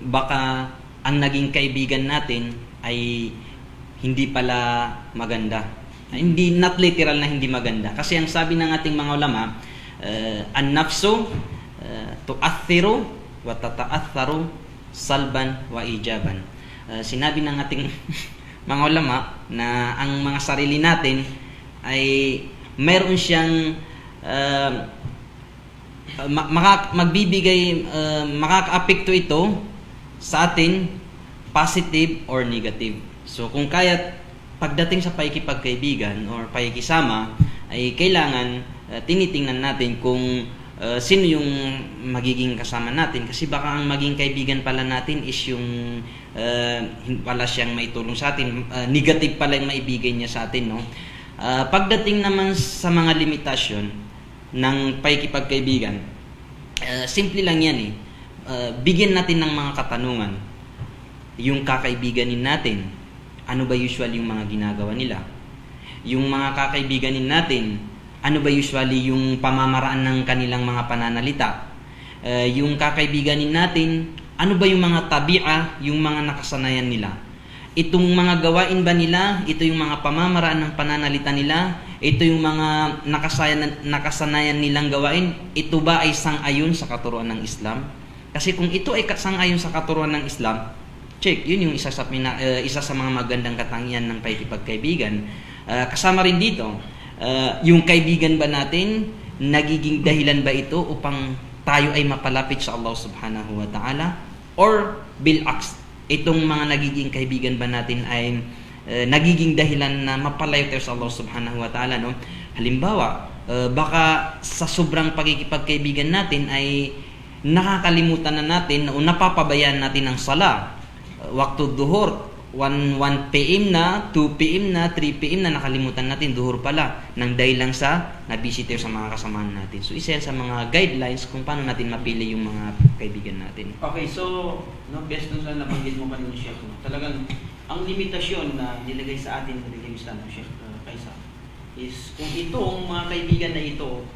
baka ang naging kaibigan natin ay hindi pala maganda. Hindi, not literal na hindi maganda. Kasi ang sabi ng ating mga ulama, an-nafsu tu'athiru wa tata'atharu salban wa ijaban. Sinabi ng ating mga ulama na ang mga sarili natin ay mayroon siyang makaka-apekto ito sa atin, positive or negative. So kung kaya pagdating sa pakikipagkaibigan or pakikisama ay kailangan tinitingnan natin kung sino yung magiging kasama natin, kasi baka ang maging kaibigan pala natin is yung wala siyang maitulong sa atin, negative pala yung maibigay niya sa atin, no? Pagdating naman sa mga limitasyon ng pakikipagkaibigan, simple lang yan eh. Bigyan natin ng mga katanungan yung kakaibiganin natin. Ano ba usually yung mga ginagawa nila? Yung mga kakaibiganin natin, ano ba usually yung pamamaraan ng kanilang mga pananalita? Yung kakaibiganin natin, ano ba yung mga tabi'a, yung mga nakasanayan nila? Itong mga gawain ba nila, ito yung mga pamamaraan ng pananalita nila, ito yung mga nakasanayan nilang gawain, ito ba ay sang-ayon sa katuruan ng Islam? Kasi kung ito ay sang-ayon sa katuruan ng Islam, check, yun yung isa sa mga magandang katangian ng pakikipagkaibigan. Kasama rin dito, yung kaibigan ba natin, nagiging dahilan ba ito upang tayo ay mapalapit sa Allah subhanahu wa ta'ala? Or bilaks, itong mga nagiging kaibigan ba natin ay nagiging dahilan na mapalayo tayo sa Allah subhanahu wa ta'ala, no? Halimbawa, baka sa sobrang pagkikipagkaibigan natin ay nakakalimutan na natin o napapabayaan natin ang sala. Waktu duhur, 1 PM na, 2 PM na, 3 PM na, nakalimutan natin, duhur pala, nang dahil lang sa nabisi tayo sa mga kasamahan natin. So, isa yan sa mga guidelines kung paano natin mapili yung mga kaibigan natin.
Okay, so, no, based dun sa nabanggit mo kanina, Sheikh, no, talagang ang limitasyon na nilagay sa atin ng Religion Islam, Sheikh Kaisa, is kung itong mga kaibigan na ito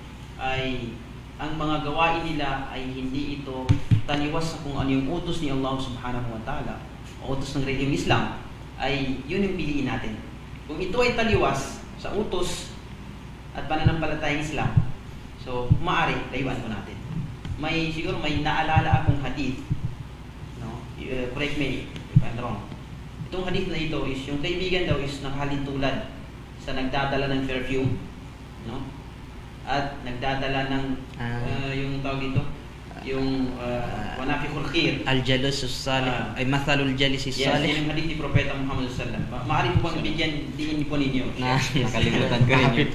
ay ang mga gawain nila ay hindi ito taliwas sa kung ano yung utos ni Allah subhanahu wa ta'ala o utos ng Religion Islam, ay yun yung piliin natin. Kung ito ay taliwas sa utos at pananampalatayang Islam, so maaari layuan ko natin. Siguro may naalala akong hadith, no? Correct me if I'm wrong. Itong hadith na ito is yung kaibigan daw is nakahalin tulad sa nagdadala ng perfume, no? At nagdadala ng yung tawag dito, yung wanafikhul khair,
Al-Jalus Salih, ay mathalul jalis salih.
Yes, yung hadith ni Propeta Muhammad sallallahu alaihi wasallam. Maaari po bang bigyan diin po ninyo?
Nakalimutan ko rin yun.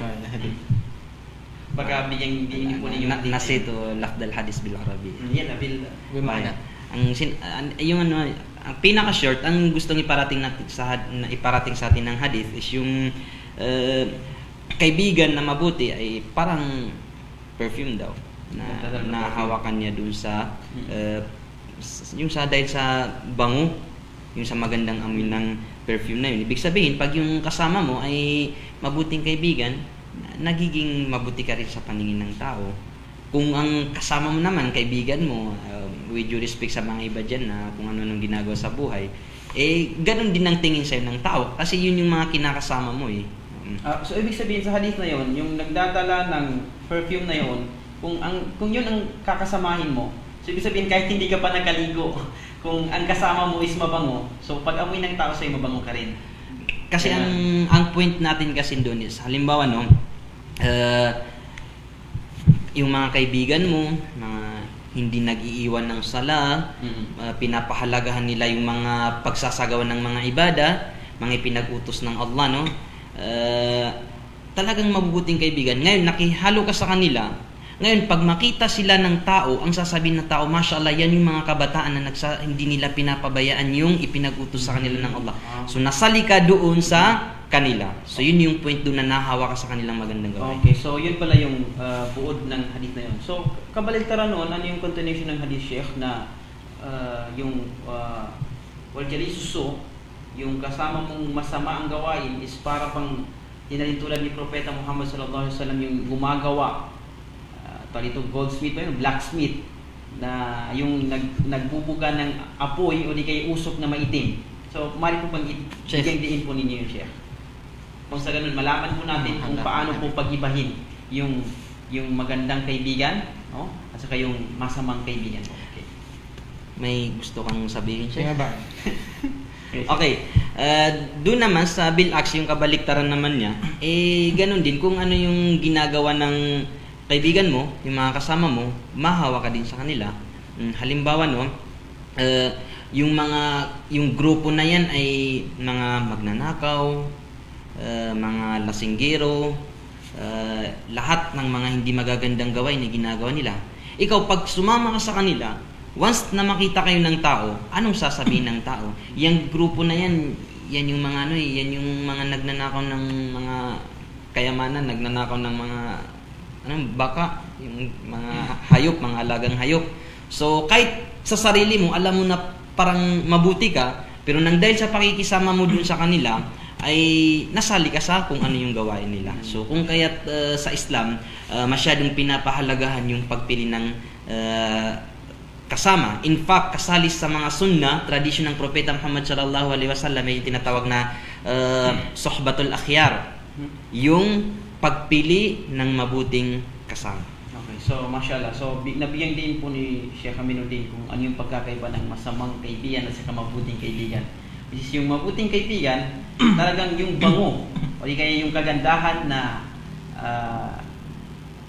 Baka bigyan diin po ninyo.
Nasitu lafdal hadis bil Arabi.
Yan, bil
Bimana.
Ang pinaka-short, ang gustong iparating sa atin ng hadith is yung kaibigan na mabuti ay parang perfume daw na nahawakan niya dun sa yung sa dahil sa bango, yung sa magandang amoy ng perfume na yun. Ibig sabihin, pag yung kasama mo ay mabuting kaibigan, nagiging mabuti ka rin sa paningin ng tao. Kung ang kasama mo naman, kaibigan mo, with due respect sa mga iba dyan na kung ano nang ginagawa sa buhay, ganun din ang tingin sa'yo ng tao. Kasi yun yung mga kinakasama mo eh.
So ibig sabihin sa hadith na yon, yung nagdadala ng perfume na yon, kung yun ang kakasamahin mo, so ibig sabihin kahit hindi ka pa nakaligo, kung ang kasama mo is mabango, so pag amoy ng tao sa'yo, mabango ka rin.
Kasi ang point natin kasi doon is, halimbawa no, yung mga kaibigan mo, mga hindi nag-iiwan ng sala, pinapahalagahan nila yung mga pagsasagawa ng mga ibada, mga ipinag-utos ng Allah, no? Talagang mabubuting kaibigan. Ngayon, nakihalo ka sa kanila. Ngayon, pag makita sila ng tao, ang sasabihin ng tao, mashallah, yan yung mga kabataan na hindi nila pinapabayaan yung ipinag-utos sa kanila ng Allah. So, nasali ka doon sa kanila. So, yun yung point doon na nahawa ka sa kanilang magandang gawin.
Okay, so yun pala yung buod ng hadith na yun. So, kabaligtaran noon, ano yung continuation ng hadith, Sheikh, na yung wal jalisuso, yung kasama mong masama ang gawain is para pang tinalintulad ni Propeta Muhammad sallallahu alaihi wasallam yung gumagawa, ito goldsmith ba yun, blacksmith, na yung nagbubuga ng apoy o di kaya usok na maitim. So, mari po pang bigyan diin po ninyo yun, Sheikh. Kung sa ganun, malaman po natin kung paano po pag-ibahin yung magandang kaibigan, no? At saka yung masamang kaibigan. Okay.
May gusto kang sabihin siya?
Kaya ba?
Okay. Doon naman sa Bill Acts, yung kabaliktaran naman niya, ganun din. Kung ano yung ginagawa ng kaibigan mo, yung mga kasama mo, mahawa ka din sa kanila. Halimbawa, no, yung grupo na yan ay mga magnanakaw, mga lasinggero, lahat ng mga hindi magagandang gawain na ginagawa nila. Ikaw, pag sumama ka sa kanila, once na makita kayo ng tao, anong sasabihin ng tao? Yung grupo na yan, yan yung mga yan yung mga nagnanakaw ng mga kayamanan, nagnanakaw ng mga baka, yung mga hayop, mga alagang hayop. So, kahit sa sarili mo, alam mo na parang mabuti ka, pero nang dahil sa pakikisama mo dun sa kanila, ay nasali ka sa kung ano yung gawain nila. So, kung kaya't sa Islam, masyadong pinapahalagahan yung pagpili ng kasama. In fact, kasali sa mga sunnah, tradisyon ng Propeta Muhammad sallallahu alaihi wasallam, may tinatawag na sohbatul akhyar. Yung pagpili ng mabuting kasama.
Okay, so mashallah. So nabigyan din po ni Sheikh Aminuddin kung ano yung pagkakaiba ng masamang kaibigan at saka mabuting kaibigan. Which is yung mabuting kaibigan, talagang yung bango o di kaya yung kagandahan na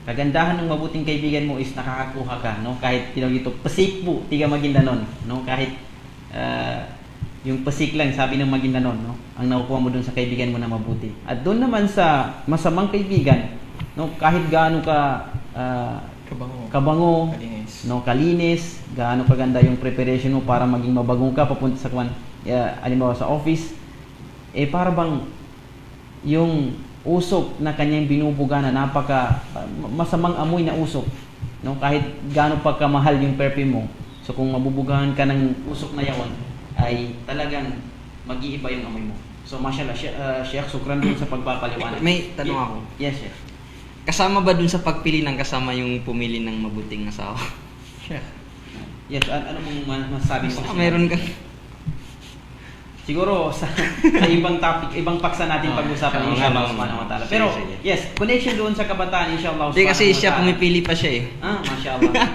kagandahan ng mabuting kaibigan mo is nakakakuha ka, no? Kahit tinawag ito pasik po, tiga Maguindanon, no? Kahit yung pasik lang, sabi ng Maguindanon, no? Ang nakukuha mo dun sa kaibigan mo na mabuti. At doon naman sa masamang kaibigan, no? Kahit gaano ka kabango, no? Kalinis, gaano kaganda yung preparation mo para maging mabagong ka papunta sa alimbawa sa office, para bang yung usok na kanyang binubuga na napaka masamang amoy na usok, no? Kahit gaano pa kamahal yung perfume mo, so kung mabubugahan ka ng usok na yaon, ay talagang mag-iiba yung amoy mo. So mashallah, Sheikh, sukran dun sa pagpapaliwanag.
May tanong ako.
Yes, Sheikh.
Kasama ba dun sa pagpili ng kasama yung pumili ng mabuting asawa?
Sheikh.
Yes, ano mong masasabi mo?
Meron ka.
Siguro sa ibang topic, ibang paksa natin pag-usapan inshallah subhanahu wa ta'ala. Pero yes, connection doon sa kabataan inshallah.
Hindi kasi siya pumipili pa siya eh.
Mashallah.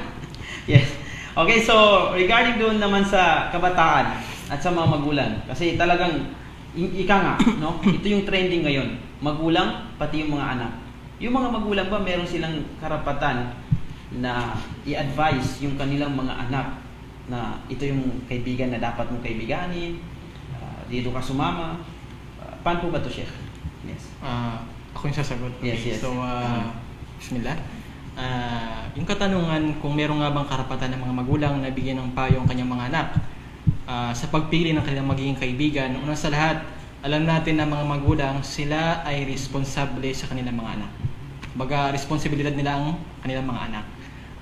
Yes. Okay, so regarding doon naman sa kabataan at sa mga magulang, kasi talagang ika nga, no? Ito yung trending ngayon. Magulang pati yung mga anak. Yung mga magulang ba meron silang karapatan na i-advise yung kanilang mga anak na ito yung kaibigan na dapat mong kaibiganin, dito ka sumama. Paano po ba ito, Sheikh? Yes.
Ako yung sasagot. Okay.
Yes.
So, bismillah. Yung katanungan kung meron nga bang karapatan ng mga magulang na bigyan ng payo ang kanyang mga anak sa pagpili ng kanilang magiging kaibigan, unang sa lahat, alam natin na mga magulang, sila ay responsable sa kanilang mga anak. Baga, responsibilidad nila ang kanilang mga anak.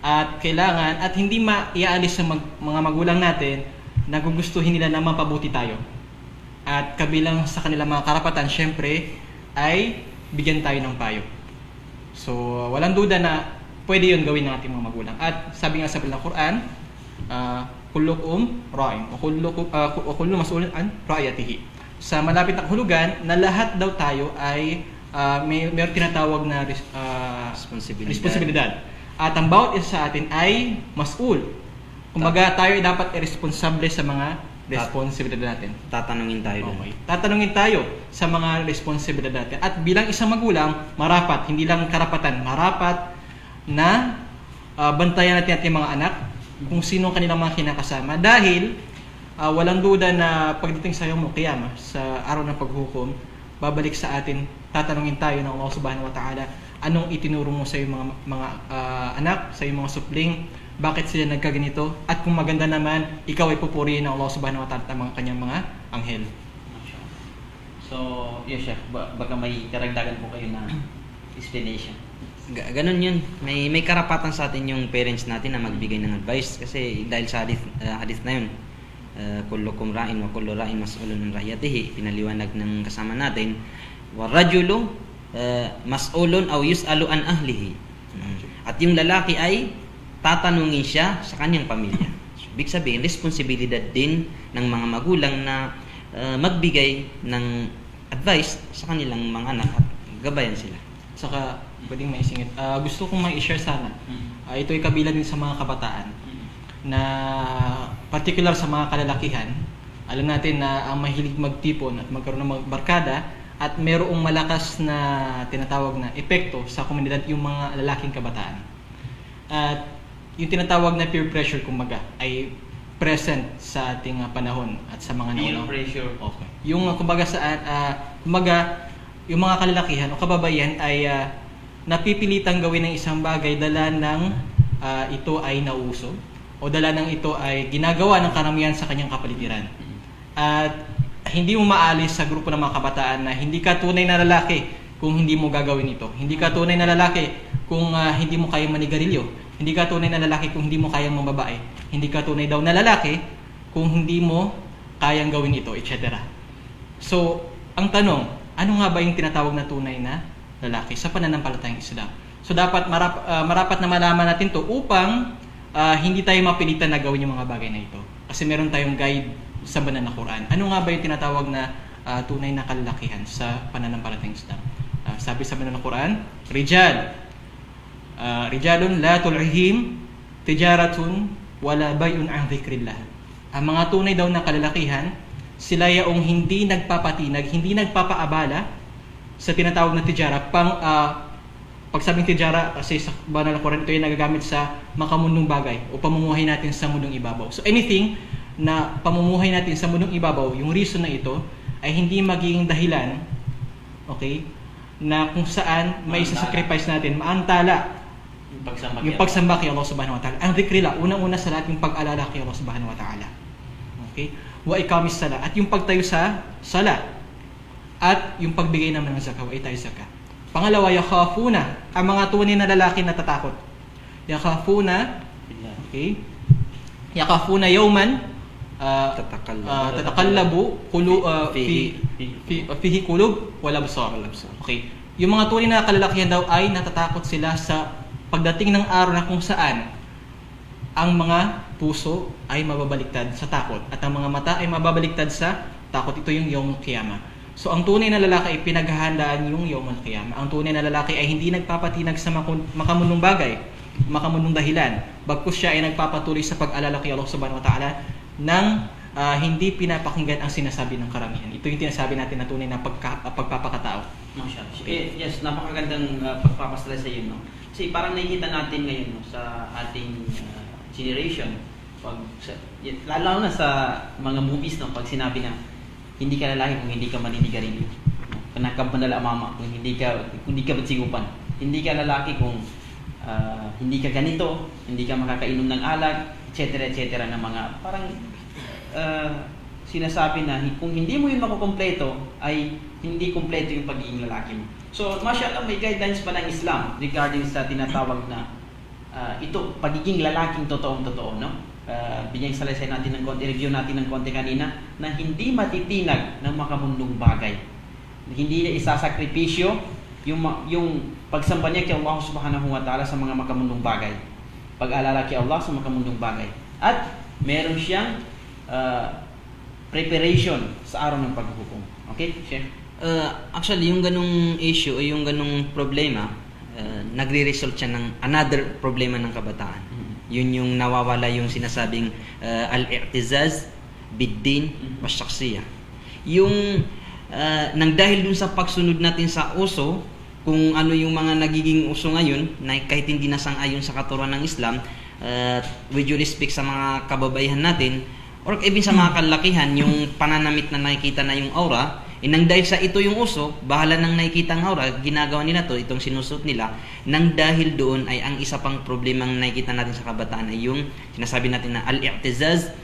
At kailangan, at hindi maiaalis sa mga magulang natin na gugustuhin nila na mapabuti tayo. At kabilang sa kanilang mga karapatan, syempre, ay bigyan tayo ng payo. So, walang duda na pwede yun gawin ng ating mga magulang. At sabi nga sa Quran, kullukum ra'in wa kullu mas'ulun an ra'iyatihi. Sa malapit na hulugan na lahat daw tayo ay may tinatawag na responsibilidad. At ang bawat isa sa atin ay mas'ul. Kumbaga tayo ay dapat responsable sa mga responsibilidad natin.
Tatanungin tayo doon.
Okay. Tatanungin tayo sa mga responsibilidad natin. At bilang isang magulang, marapat, hindi lang karapatan, marapat na bantayan natin ating mga anak kung sino ang kanilang mga kinakasama. Dahil walang duda na pagdating sa Yawmul Qiyamah, sa araw ng paghukom, babalik sa atin, tatanungin tayo ng Allah Subhanahu wa Ta'ala, anong itinuro mo sa iyong mga anak, sa iyong mga supling, bakit sila nagkaganito, at kung maganda naman, ikaw ay pupurihin ng Allah Subhanahu wa Ta'ala at mga kanyang mga anghel.
So, yes, Sheikh, baka may karagdagan po kayo na explanation.
Ganon yun. May karapatan sa atin yung parents natin na magbigay ng advice kasi dahil sa hadith na yun, kullukum ra'in wa kullu ra'in mas'ulun an ra'iyatihi, pinaliwanag ng kasama natin, wa rajulu mas'ulun aw yus'alu an ahlihi. At yung lalaki ay tatanungin siya sa kanyang pamilya. So, ibig sabihin, responsibilidad din ng mga magulang na magbigay ng advice sa kanilang mga anak at gabayan sila.
Saka, pwedeng maisingit. Gusto kong mai-share sana. Ito ay kabilang din sa mga kabataan na particular sa mga kalalakihan. Alam natin na ang mahilig magtipon at magkaroon ng barkada at mayroong malakas na tinatawag na epekto sa komunidad yung mga lalaking kabataan. At yung tinatawag na peer pressure kumbaga ay present sa ating panahon at sa mga naunang
pressure.
Okay. Yung kumbaga yung mga kalalakihan o kababaihan ay napipilitang gawin ng isang bagay dala ng ito ay nauso o dala ng ito ay ginagawa ng karamihan sa kanyang kapaligiran. At hindi mo maalis sa grupo ng mga kabataan na hindi ka tunay na lalaki kung hindi mo gagawin ito. Hindi ka tunay na lalaki kung hindi mo kayang manigarilyo. Hindi ka tunay na lalaki kung hindi mo kayang mambabae. Hindi ka tunay daw na lalaki kung hindi mo kayang gawin ito, etc. So, ang tanong, ano nga ba yung tinatawag na tunay na lalaki sa pananampalatayang Islam? So, dapat marapat na malaman natin to upang hindi tayo mapilitan na gawin yung mga bagay na ito. Kasi meron tayong guide sa banal na Quran. Ano nga ba yung tinatawag na tunay na kalalakihan sa pananampalatayang Islam? Sabi sa banal na Quran, Rijalun la tul'ihim tijaratun wala bay'un an dhikrillah. Ang mga tunay daw na kalalakihan, sila yaong hindi nagpapatinag, hindi nagpapaabala sa tinatawag na tijara. Pag sabing tijara, kasi sa banal na Quran, ito yung nagagamit sa makamundong bagay o pamumuhay natin sa mundong ibabaw. So anything na pamumuhay natin sa mundong ibabaw, yung reason na ito ay hindi magiging dahilan, okay, na kung saan may sasacrifice natin, maantala yung pagsamba kay Allah subhanahu wa ta'ala. Ang dhikrila, unang-una sa lahat yung pag-alala kay Allah subhanahu wa ta'ala. Okay? Wa ikamis sala, at yung pagtayo sa sala, at yung pagbigay naman ng zakah, wa ita'i zakah. Pangalawa, yakhafuna, ang mga tunay na lalaki na tatakot. Yakhafuna, okay? Yakhafuna yawman tatakallabu fihi qulub wal absar. Okay. Yung mga tunay na kalalakihan daw ay natatakot sila sa pagdating ng araw na kung saan ang mga puso ay mababaliktad sa takot at ang mga mata ay mababaliktad sa takot. Ito yung Yawmul Qiyamah. So ang tunay na lalaki ay pinaghahandaan yung Yawmul Qiyamah. Ang tunay na lalaki ay hindi nagpapatinag sa makamundong bagay, makamundong dahilan. Bagkus siya ay nagpapatuloy sa pag-alala kay Allah subhanahu wa ta'ala nang hindi pinapakinggan ang sinasabi ng karamihan. Ito yung tinasabi natin na tunay na pagpapakatao.
Okay. Yes, napakagandang pagpapasala sa iyo, no? Kasi parang nakikita natin ngayon, no, sa ating generation, lalo na sa mga movies, no, pag sinabi na hindi ka lalaki kung hindi ka maninigarilyo, kanakabanala mama kung hindi ka magsigupan, hindi ka lalaki kung hindi ka ganito, hindi ka makakainom ng alak, etc. na mga parang sinasabi na kung hindi mo yun makukompleto ay hindi kompleto yung pagiging lalaki mo. So, mashallah, may guidelines pa ng Islam regarding sa tinatawag na ito, pagiging lalaking totoong-totoo, no? Bigyan salaysay natin ng konti, review natin ng konti kanina, na hindi matitinag ng makamundong bagay. Hindi niya isasakripisyo yung pagsamba niya kay Allah subhanahu wa ta'ala sa mga makamundong bagay. Pag-alala kay Allah sa makamundong bagay. At meron siyang preparation sa araw ng paghuhukom. Okay, Chef?
Actually, yung ganong issue o yung ganong problema, nagre-result siya ng another problema ng kabataan. Yun yung nawawala yung sinasabing al-i'tizaz bid-din wa shakhsiyah. Yung nang dahil dun sa pagsunod natin sa uso, kung ano yung mga nagiging uso ngayon, na kahit hindi nasang-ayon sa katuruan ng Islam, with due respect sa mga kababaihan natin, or even sa mga kalakihan, yung pananamit na nakikita na yung aura, nang dahil sa ito yung uso, bahala nang nakikita ang aura, ginagawa nila to, itong sinusot nila, nang dahil doon ay ang isa pang problemang nakikita natin sa kabataan ay yung sinasabi natin na al-i'tizaz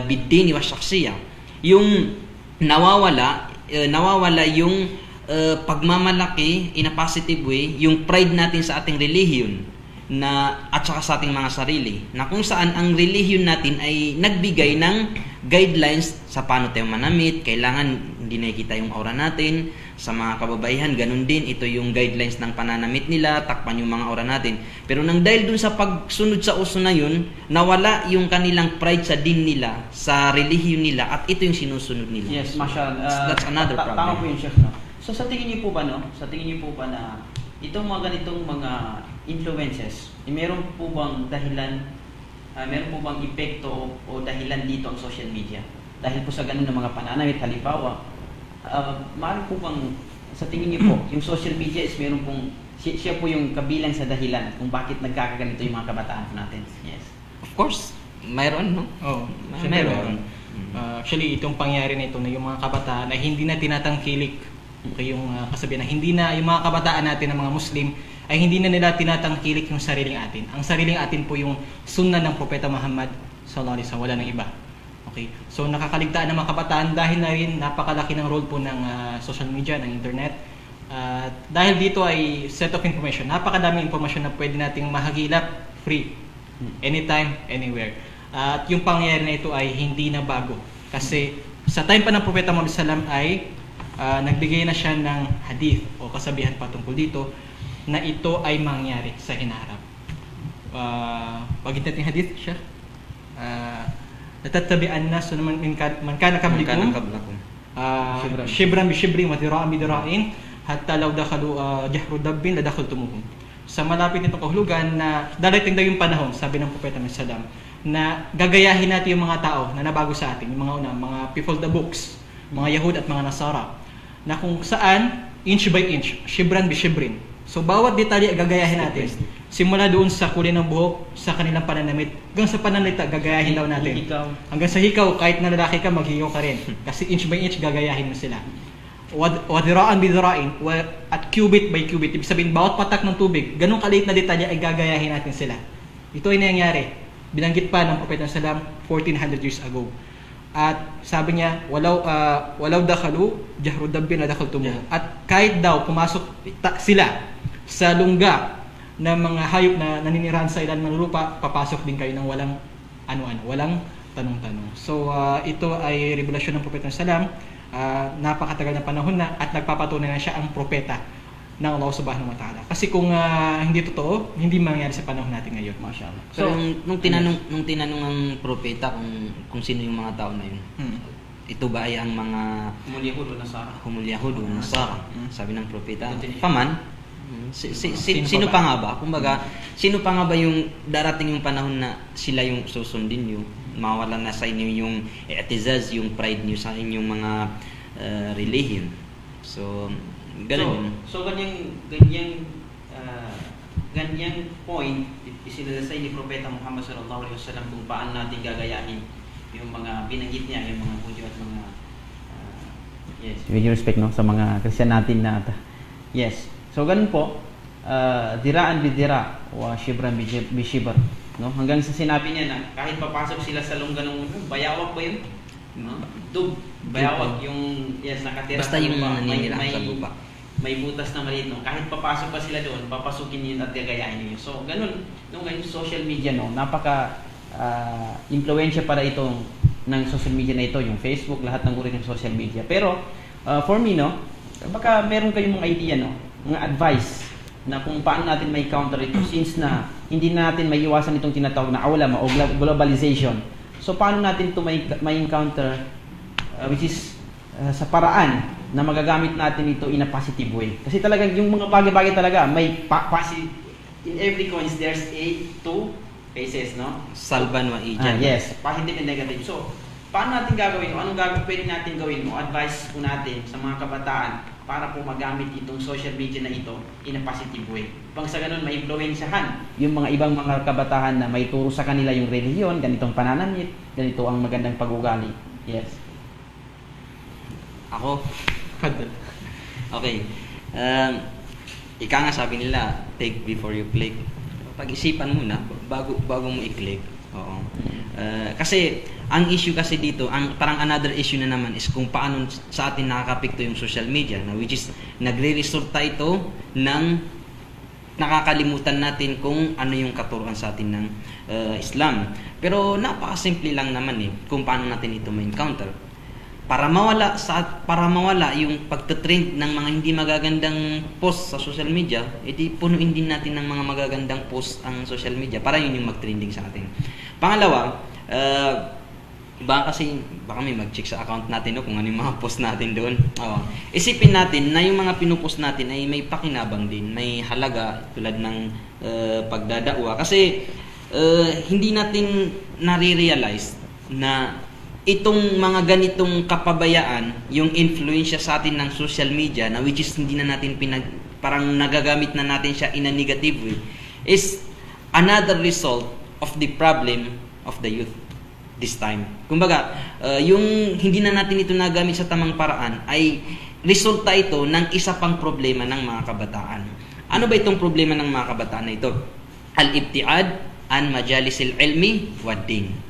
bid-din wa shakhsiyah. Yung nawawala yung pagmamalaki in a positive way, yung pride natin sa ating relihiyon at saka sa ating mga sarili, na kung saan ang relihiyon natin ay nagbigay ng guidelines sa paano tayo manamit, kailangan hindi nakikita yung aura natin, sa mga kababaihan. Ganun din, ito yung guidelines ng pananamit nila, takpan yung mga aura natin. Pero nang dahil dun sa pagsunod sa uso na yun, nawala yung kanilang pride sa din nila, sa relihiyon nila, at ito yung sinusunod nila.
Yes, Marshal.
That's another problem.
Tama po yun, Chef, no? So sa tingin niyo po ba, no? Sa tingin niyo po ba na itong mga ganitong mga influences, meron po bang dahilan, meron po bang epekto o dahilan dito ang social media? Dahil po sa ganun ng mga pananamit, halimbawa, maaari po bang, sa tingin niyo po, yung social media is meron pong, siya po yung kabilang sa dahilan kung bakit nagkakaganito yung mga kabataan natin. Yes.
Of course, mayroon, no?
Oh,
Mayroon.
Actually, itong pangyayari na ito na yung mga kabataan ay hindi na tinatangkilik, okay, yung kasabihan na hindi na yung mga kabataan natin ng mga Muslim ay hindi na nila tinatangkilik yung sariling atin. Ang sariling atin po yung sunna ng Propeta Muhammad sallallahu alaihi wasallam, wala nang iba. Okay. So nakakaligtaan ng mga kabataan dahil na rin napakalaki ng role po ng social media, ng internet. Dahil dito ay set of information, napakadaming informasyon na pwede nating mahagilap free, anytime, anywhere. At yung pangyayari na ito ay hindi na bago. Kasi sa time pa ng Propeta Muhammad sallam ay nagbigay na siya ng hadith o kasabihan patungkol dito na ito ay mangyari sa hinaharap. Pag-intat yung hadith siya, natatabian na so naman man kana kablikum shibran bi shibrin wa dira'an bi dira'in hatta law dakhalu jahru dabbin la dakhaltumuhum. Sa malapit nitong kahulugan na darating daw yung panahon, sabi ng Propeta Muhammad sallam, na gagayahin natin yung mga tao na nabago sa atin, yung mga people of the books, mga Yahud at mga Nasara, na kung saan inch by inch, shibran bi shibrin. So bawat detalye gagayahin natin. Simula doon sa kulay ng buhok, sa kanilang pananamit, hanggang sa pananalita gagayahin daw natin. Hanggang sa hikaw, kahit na lalaki ka, maghikaw ka rin. Kasi inch by inch gagayahin mo sila. Wadiraan bidiraan, at cubit by cubit. Ibig sabihin, bawat patak ng tubig, ganun kaliit na detalye ay gagayahin natin sila. Ito ay nangyari. Binanggit pa ng Propeta Sallam 1400 years ago. At sabi niya, walaw dakhalu jahru dabbin la dakhaltumuhum. At kahit daw pumasok sila sa lungga na mga hayop na naninirahan sa ilan ng lupa, papasok din kayo ng walang ano-ano, walang tanong-tanong. So ito ay revelasyon ng Propeta Sallam, napakatagal na panahon na at nagpapatunay na siya ang propeta ng Allah Subhanahu wa Ta'ala. Kasi kung hindi totoo, hindi mangyayari sa panahon natin ngayon.
Mashallah.
So, nung tinanong ang propeta kung sino yung mga tao na yun, ito ba ay ang mga
Humul-Yahud o Nasara?
Humul-Yahud o Nasara? Sabi ng propeta, paman, sino pa nga ba? Kumbaga, sino pa nga ba yung darating yung panahon na sila yung susundin nyo, mawala na sa inyo yung i'tizaz, yung pride nyo sa inyong mga religion. So, ganun yun.
So ganyang point isilalasay ni Propeta Muhammad sallallahu alaihi wasallam kung paano natin gagayahin yung mga binanggit niya, yung mga Hudyo at mga yes, with respect no sa mga Christian natin na yes. So ganun po, diraan bidira wa shibran bi shibr, no? Hanggang sa sinabi niya na kahit papasok sila sa lungga ng bayawak ba yun? Bayawak yung yes nakatira
basta
sa
yung
lupa,
naninira sa lupa.
May butas na maliit, no? Kahit papasok pa sila doon, papasukin yun at gagayahin yun. So, ganun, nung ganun social media, no? Napaka impluensya para itong ng social media na ito, yung Facebook, lahat ng uri ng social media. Pero, for me, no? Baka meron kayong mga idea, no? Mga advice na kung paano natin may counter ito since na hindi natin may iwasan itong tinatawag na awlama o globalization. So, paano natin ito may encounter which is sa paraan na magagamit natin ito in a positive way. Kasi talagang yung mga bagay-bagay talaga may in every coin there's two faces, no?
Salban wa ijan.
Yes, positive and negative. So, paano natin gagawin? Anong pwede natin gawin mo? Advice po natin sa mga kabataan para po magamit itong social media na ito in a positive way. Pang sa ganun, ma-influensyahan yung mga ibang mga kabataan na may turo sa kanila yung relihiyon, ganitong pananamit, ganito ang magandang pag-ugali. Yes.
Ako? Okay. Ika nga sabi nila, take before you click. Pag-isipan muna bago mo i-click. Oo. Kasi ang issue kasi dito, parang another issue na naman is kung paano sa atin nakakapekto yung social media, na which is nagre-resulta ito ng nakakalimutan natin kung ano yung katuruan sa atin ng Islam. Pero napaka-simple lang naman kung paano natin ito ma-encounter. para mawala yung pagte-trend ng mga hindi magagandang post sa social media, edi punuin din natin ng mga magagandang post ang social media para yun yung mag-trending sa atin. Pangalawa, baka may mag-check sa account natin kung ano yung mga post natin doon. Isipin natin na yung mga pinupost natin ay may pakinabang din, may halaga tulad ng pagdadawa. Kasi hindi natin nare-realize na itong mga ganitong kapabayaan, yung influensya sa atin ng social media na which is hindi na natin parang nagagamit na natin siya in a negative way, is another result of the problem of the youth this time. Kumbaga, yung hindi na natin ito nagamit sa tamang paraan ay resulta ito ng isa pang problema ng mga kabataan. Ano ba itong problema ng mga kabataan na ito? Al-ibtiad an majalisil ilmi wad-din.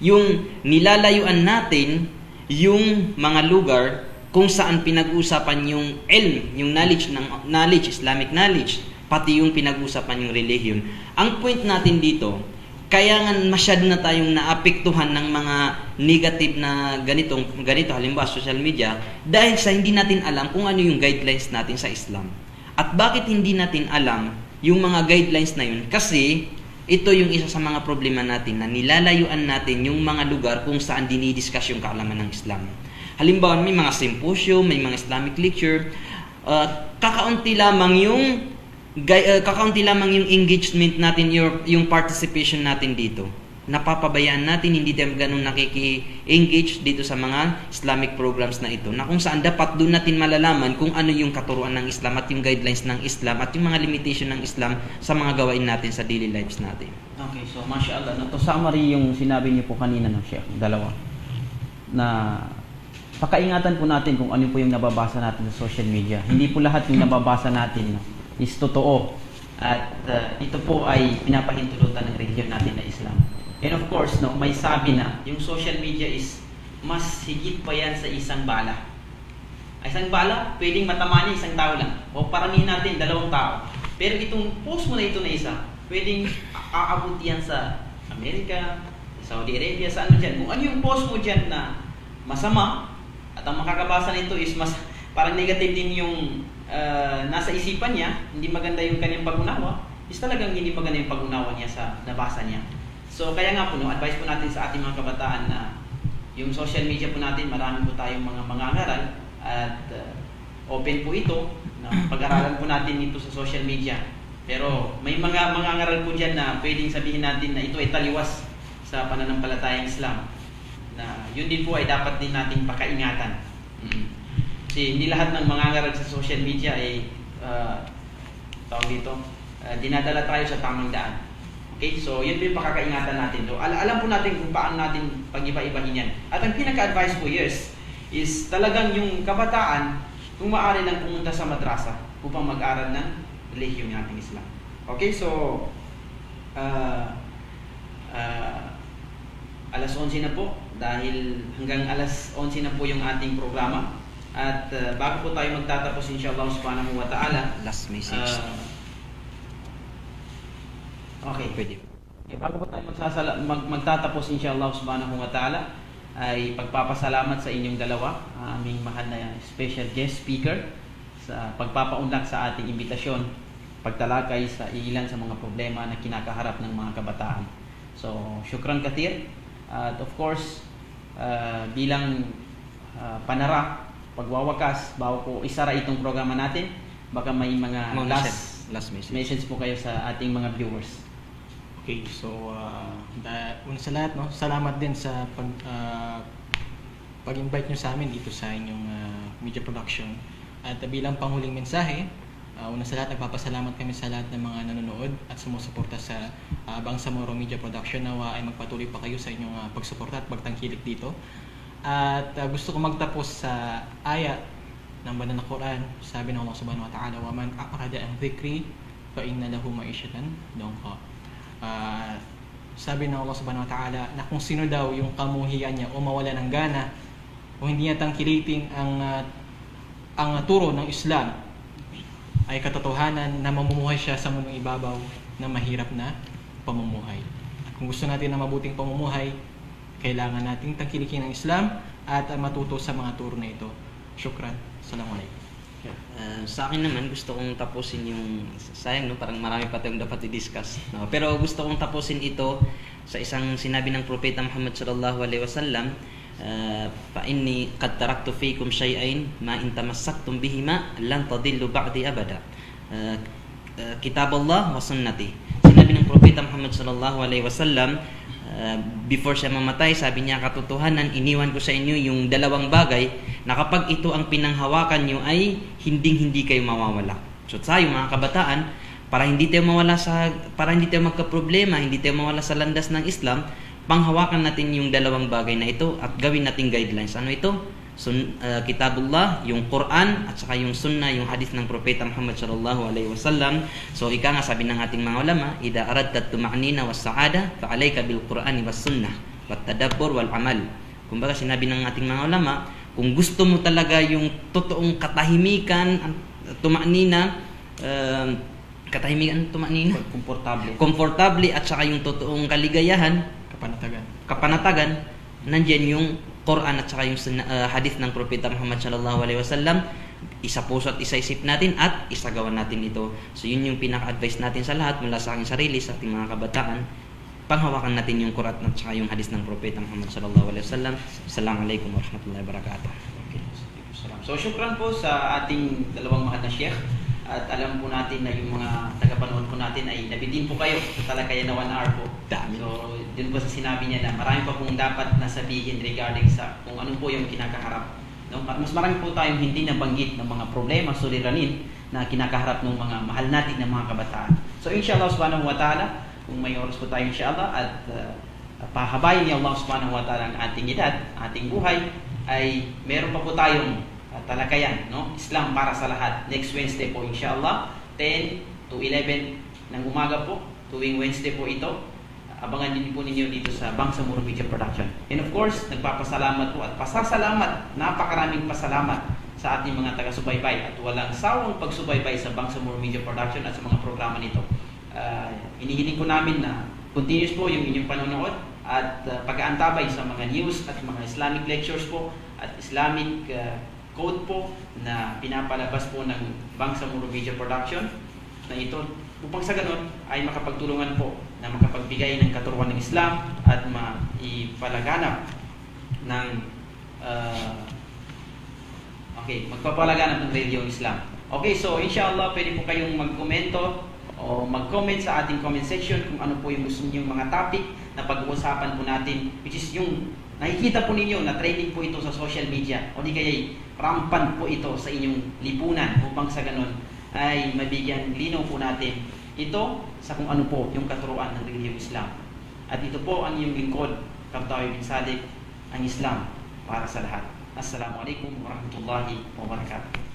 Yung nilalayuan natin yung mga lugar kung saan pinag-usapan yung ilm, yung knowledge, Islamic knowledge, pati yung pinag-usapan yung religion. Ang point natin dito, kaya nga masyado na tayong naapektuhan ng mga negative na ganito, halimbawa social media, dahil sa hindi natin alam kung ano yung guidelines natin sa Islam. At bakit hindi natin alam yung mga guidelines na yun? Kasi ito yung isa sa mga problema natin na nilalayuan natin yung mga lugar kung saan dinidiscuss yung kaalaman ng Islam. Halimbawa, may mga symposium, may mga Islamic lecture, kakaunti lamang yung engagement natin, yung participation natin dito. Napapabayaan natin, hindi tayo ganun nakiki-engage dito sa mga Islamic programs na ito, na kung saan dapat doon natin malalaman kung ano yung katuruan ng Islam at yung guidelines ng Islam at yung mga limitation ng Islam sa mga gawain natin sa daily lives natin.
Okay, so mashallah, to summary yung sinabi niyo po kanina ng Sheikh, dalawa, na pakaingatan po natin kung ano po yung nababasa natin sa social media. Hindi po lahat yung nababasa natin is totoo, at ito po ay pinapahintulutan ng religion natin na Islam. And of course, may sabi na yung social media is mas higit pa yan sa isang bala. Isang bala, pwedeng matama niya isang tao lang. O paramihin natin, 2 tao. Pero itong post mo na ito na isa, pwedeng aabot yan sa Amerika, Saudi Arabia, sa ano dyan. Kung ano yung post mo dyan na masama, at ang makakabasa nito is mas parang negative din yung nasa isipan niya, hindi maganda yung kanyang pag-unawa, is talagang hindi maganda yung pag-unawa niya sa nabasa niya. So kaya nga po, advice po natin sa ating mga kabataan na yung social media po natin, marami po tayong mga mangangaral at open po ito na pag-aralan po natin ito sa social media. Pero may mga mangangaral po dyan na pwedeng sabihin natin na ito ay taliwas sa pananampalatayang Islam. Na yun din po ay dapat din nating pakaingatan. Kasi hindi lahat ng mangangaral sa social media ay dinadala tayo sa tamang daan. Okay, so yun po yung pakakaingatan natin. So, alam po natin kung paano natin pag-iba-ibahin yan. At ang pinaka-advice po is talagang yung kabataan, kung maaari lang pumunta sa madrasa upang mag-aral ng relihiyon ng ating Islam. Okay, so alas 11 na po, dahil hanggang alas 11 na po yung ating programa. At bago po tayo magtatapos, inshallah subhanahu wa ta'ala,
Last message.
Okay, pwede. Okay, bago po tayo magtatapos inshallah subhanahu wa ta'ala, ay pagpapasalamat sa inyong dalawa, aming mahal na special guest speaker, sa pagpapaunlak sa ating imbitasyon, pagtalakay sa ilan sa mga problema na kinakaharap ng mga kabataan. So, syukran kathir. At of course, bilang panara, pagwawakas, bago po isara itong programa natin, baka may mga last message po kayo sa ating mga viewers.
Okay, so una sa lahat, salamat din sa pag-invite nyo sa amin dito sa inyong media production. At bilang panghuling mensahe, una sa lahat, nagpapasalamat kami sa lahat ng mga nanonood at sumusuporta sa Bangsamoro Media Production. Nawa ay magpatuloy pa kayo sa inyong pagsuporta at pagtangkilik dito. At gusto ko magtapos sa ayat ng banal na Quran. Sabi ng Allah subhanahu wa ta'ala, wa man aqrada an dhikri fa inna lahu ma'ishatan dhanqa. Sabi ng Allah subhanahu wa ta'ala na kung sino daw yung kamuhian niya o mawala ng gana o hindi niya tangkilitin ang turo ng Islam, ay katotohanan na mamumuhay siya sa mundong ibabaw na mahirap na pamumuhay. At kung gusto natin na mabuting pamumuhay, kailangan nating tangkilikin ang Islam at matuto sa mga turo na ito. Shukran. Assalamualaikum.
Sa akin naman, gusto kong tapusin yung, sayang no, parang marami pa tayong dapat i-discuss. No? Pero gusto kong tapusin ito sa isang sinabi ng Propeta Muhammad sallallahu alaihi wasallam, fa inni qad taraktu fiikum shay'ain ma in tamassaktum bihima lan tadillu ba'di abada. Kitab Allah wa sunnati. Sinabi ng Propeta Muhammad sallallahu alaihi wasallam, before siya mamatay, sabi niya, katotohanan, iniwan ko sa inyo yung dalawang bagay na kapag ito ang pinanghawakan nyo ay hindi kayo mawawala. So tayo mga kabataan, para hindi tayo magka-problema, hindi tayo mawala sa landas ng Islam, panghawakan natin yung dalawang bagay na ito at gawin nating guidelines. Ano ito? Kitabullah, yung Quran, at saka yung Sunnah, yung hadith ng Propeta Muhammad sallallahu alaihi wasallam. So ika nga sabi ng ating mga ulama, idha aradta tuma'nina was sa'ada fa alayka bil Qur'ani was Sunnah wat tadabbur wal amal. Kumbaga sinabi ng ating mga ulama, kung gusto mo talaga yung totoong katahimikan, tuma'nina, komportable at saka yung totoong kaligayahan, kapanatagan, nandiyan yung Quran at saka yung hadith ng Propeta Muhammad sallallahu alaihi wasallam. Isa puso at isa isip natin at isagawan natin ito. So yun yung pinaka-advice natin sa lahat, mula sa aking sarili, sa ating mga kabataan. Panghawakan natin yung Quran at saka yung hadith ng Propeta Muhammad sallallahu alaihi wasallam. Assalamualaikum warahmatullahi wabarakatuh.
So syukran po sa ating dalawang mahal na Sheikh. At alam po natin na yung mga tagapanood po natin ay nabitin po kayo sa talakayan na 1 hour po. So yun po sa sinabi niya na marami pa pong dapat na sabihin regarding sa kung ano po yung kinakaharap. No? Mas marami po tayong hindi nabanggit ng mga problema, suliranin na kinakaharap ng mga mahal natin ng mga kabataan. So inshallah subhanahu wa ta'ala, kung may oras po tayo inshallah at pahabayin ni Allah subhanahu wa ta'ala ang ating edad, ating buhay, ay meron pa po tayong talakayan, no? Islam para sa lahat. Next Wednesday po inshallah, 10 to 11 ng umaga po, tuwing Wednesday po ito. Abangan din po ninyo dito sa Bangsamoro Media Production. And of course, nagpapasalamat po at pasasalamat, napakaraming pasalamat sa ating mga taga-subaybay at walang sawang pagsubaybay sa Bangsamoro Media Production at sa mga programa nito. Inihiling ko namin na continuous po yung inyong panonood at pag-aantabay sa mga news at mga Islamic lectures po at Islamic code po na pinapalabas po ng Bangsamoro Media Production na ito upang sa ganun ay makapagtulungan po na makapagbigay ng katuruan ng Islam at maipalaganap ng magpapalaganap ng reliyong Islam. Okay, so inshallah pwede po kayong magkomento o mag-comment sa ating comment section kung ano po yung gusto niyo mga topic na pag-uusapan po natin, which is yung nakikita po ninyo na trending po ito sa social media o di kaya rampant po ito sa inyong lipunan upang sa ganun ay mabigyan linaw po natin ito sa kung ano po yung katuruan ng reliyong Islam. At ito po ang iyong lingkod, Kaptawi bin Sadiq, ang Islam para sa lahat. Assalamualaikum warahmatullahi wabarakatuh.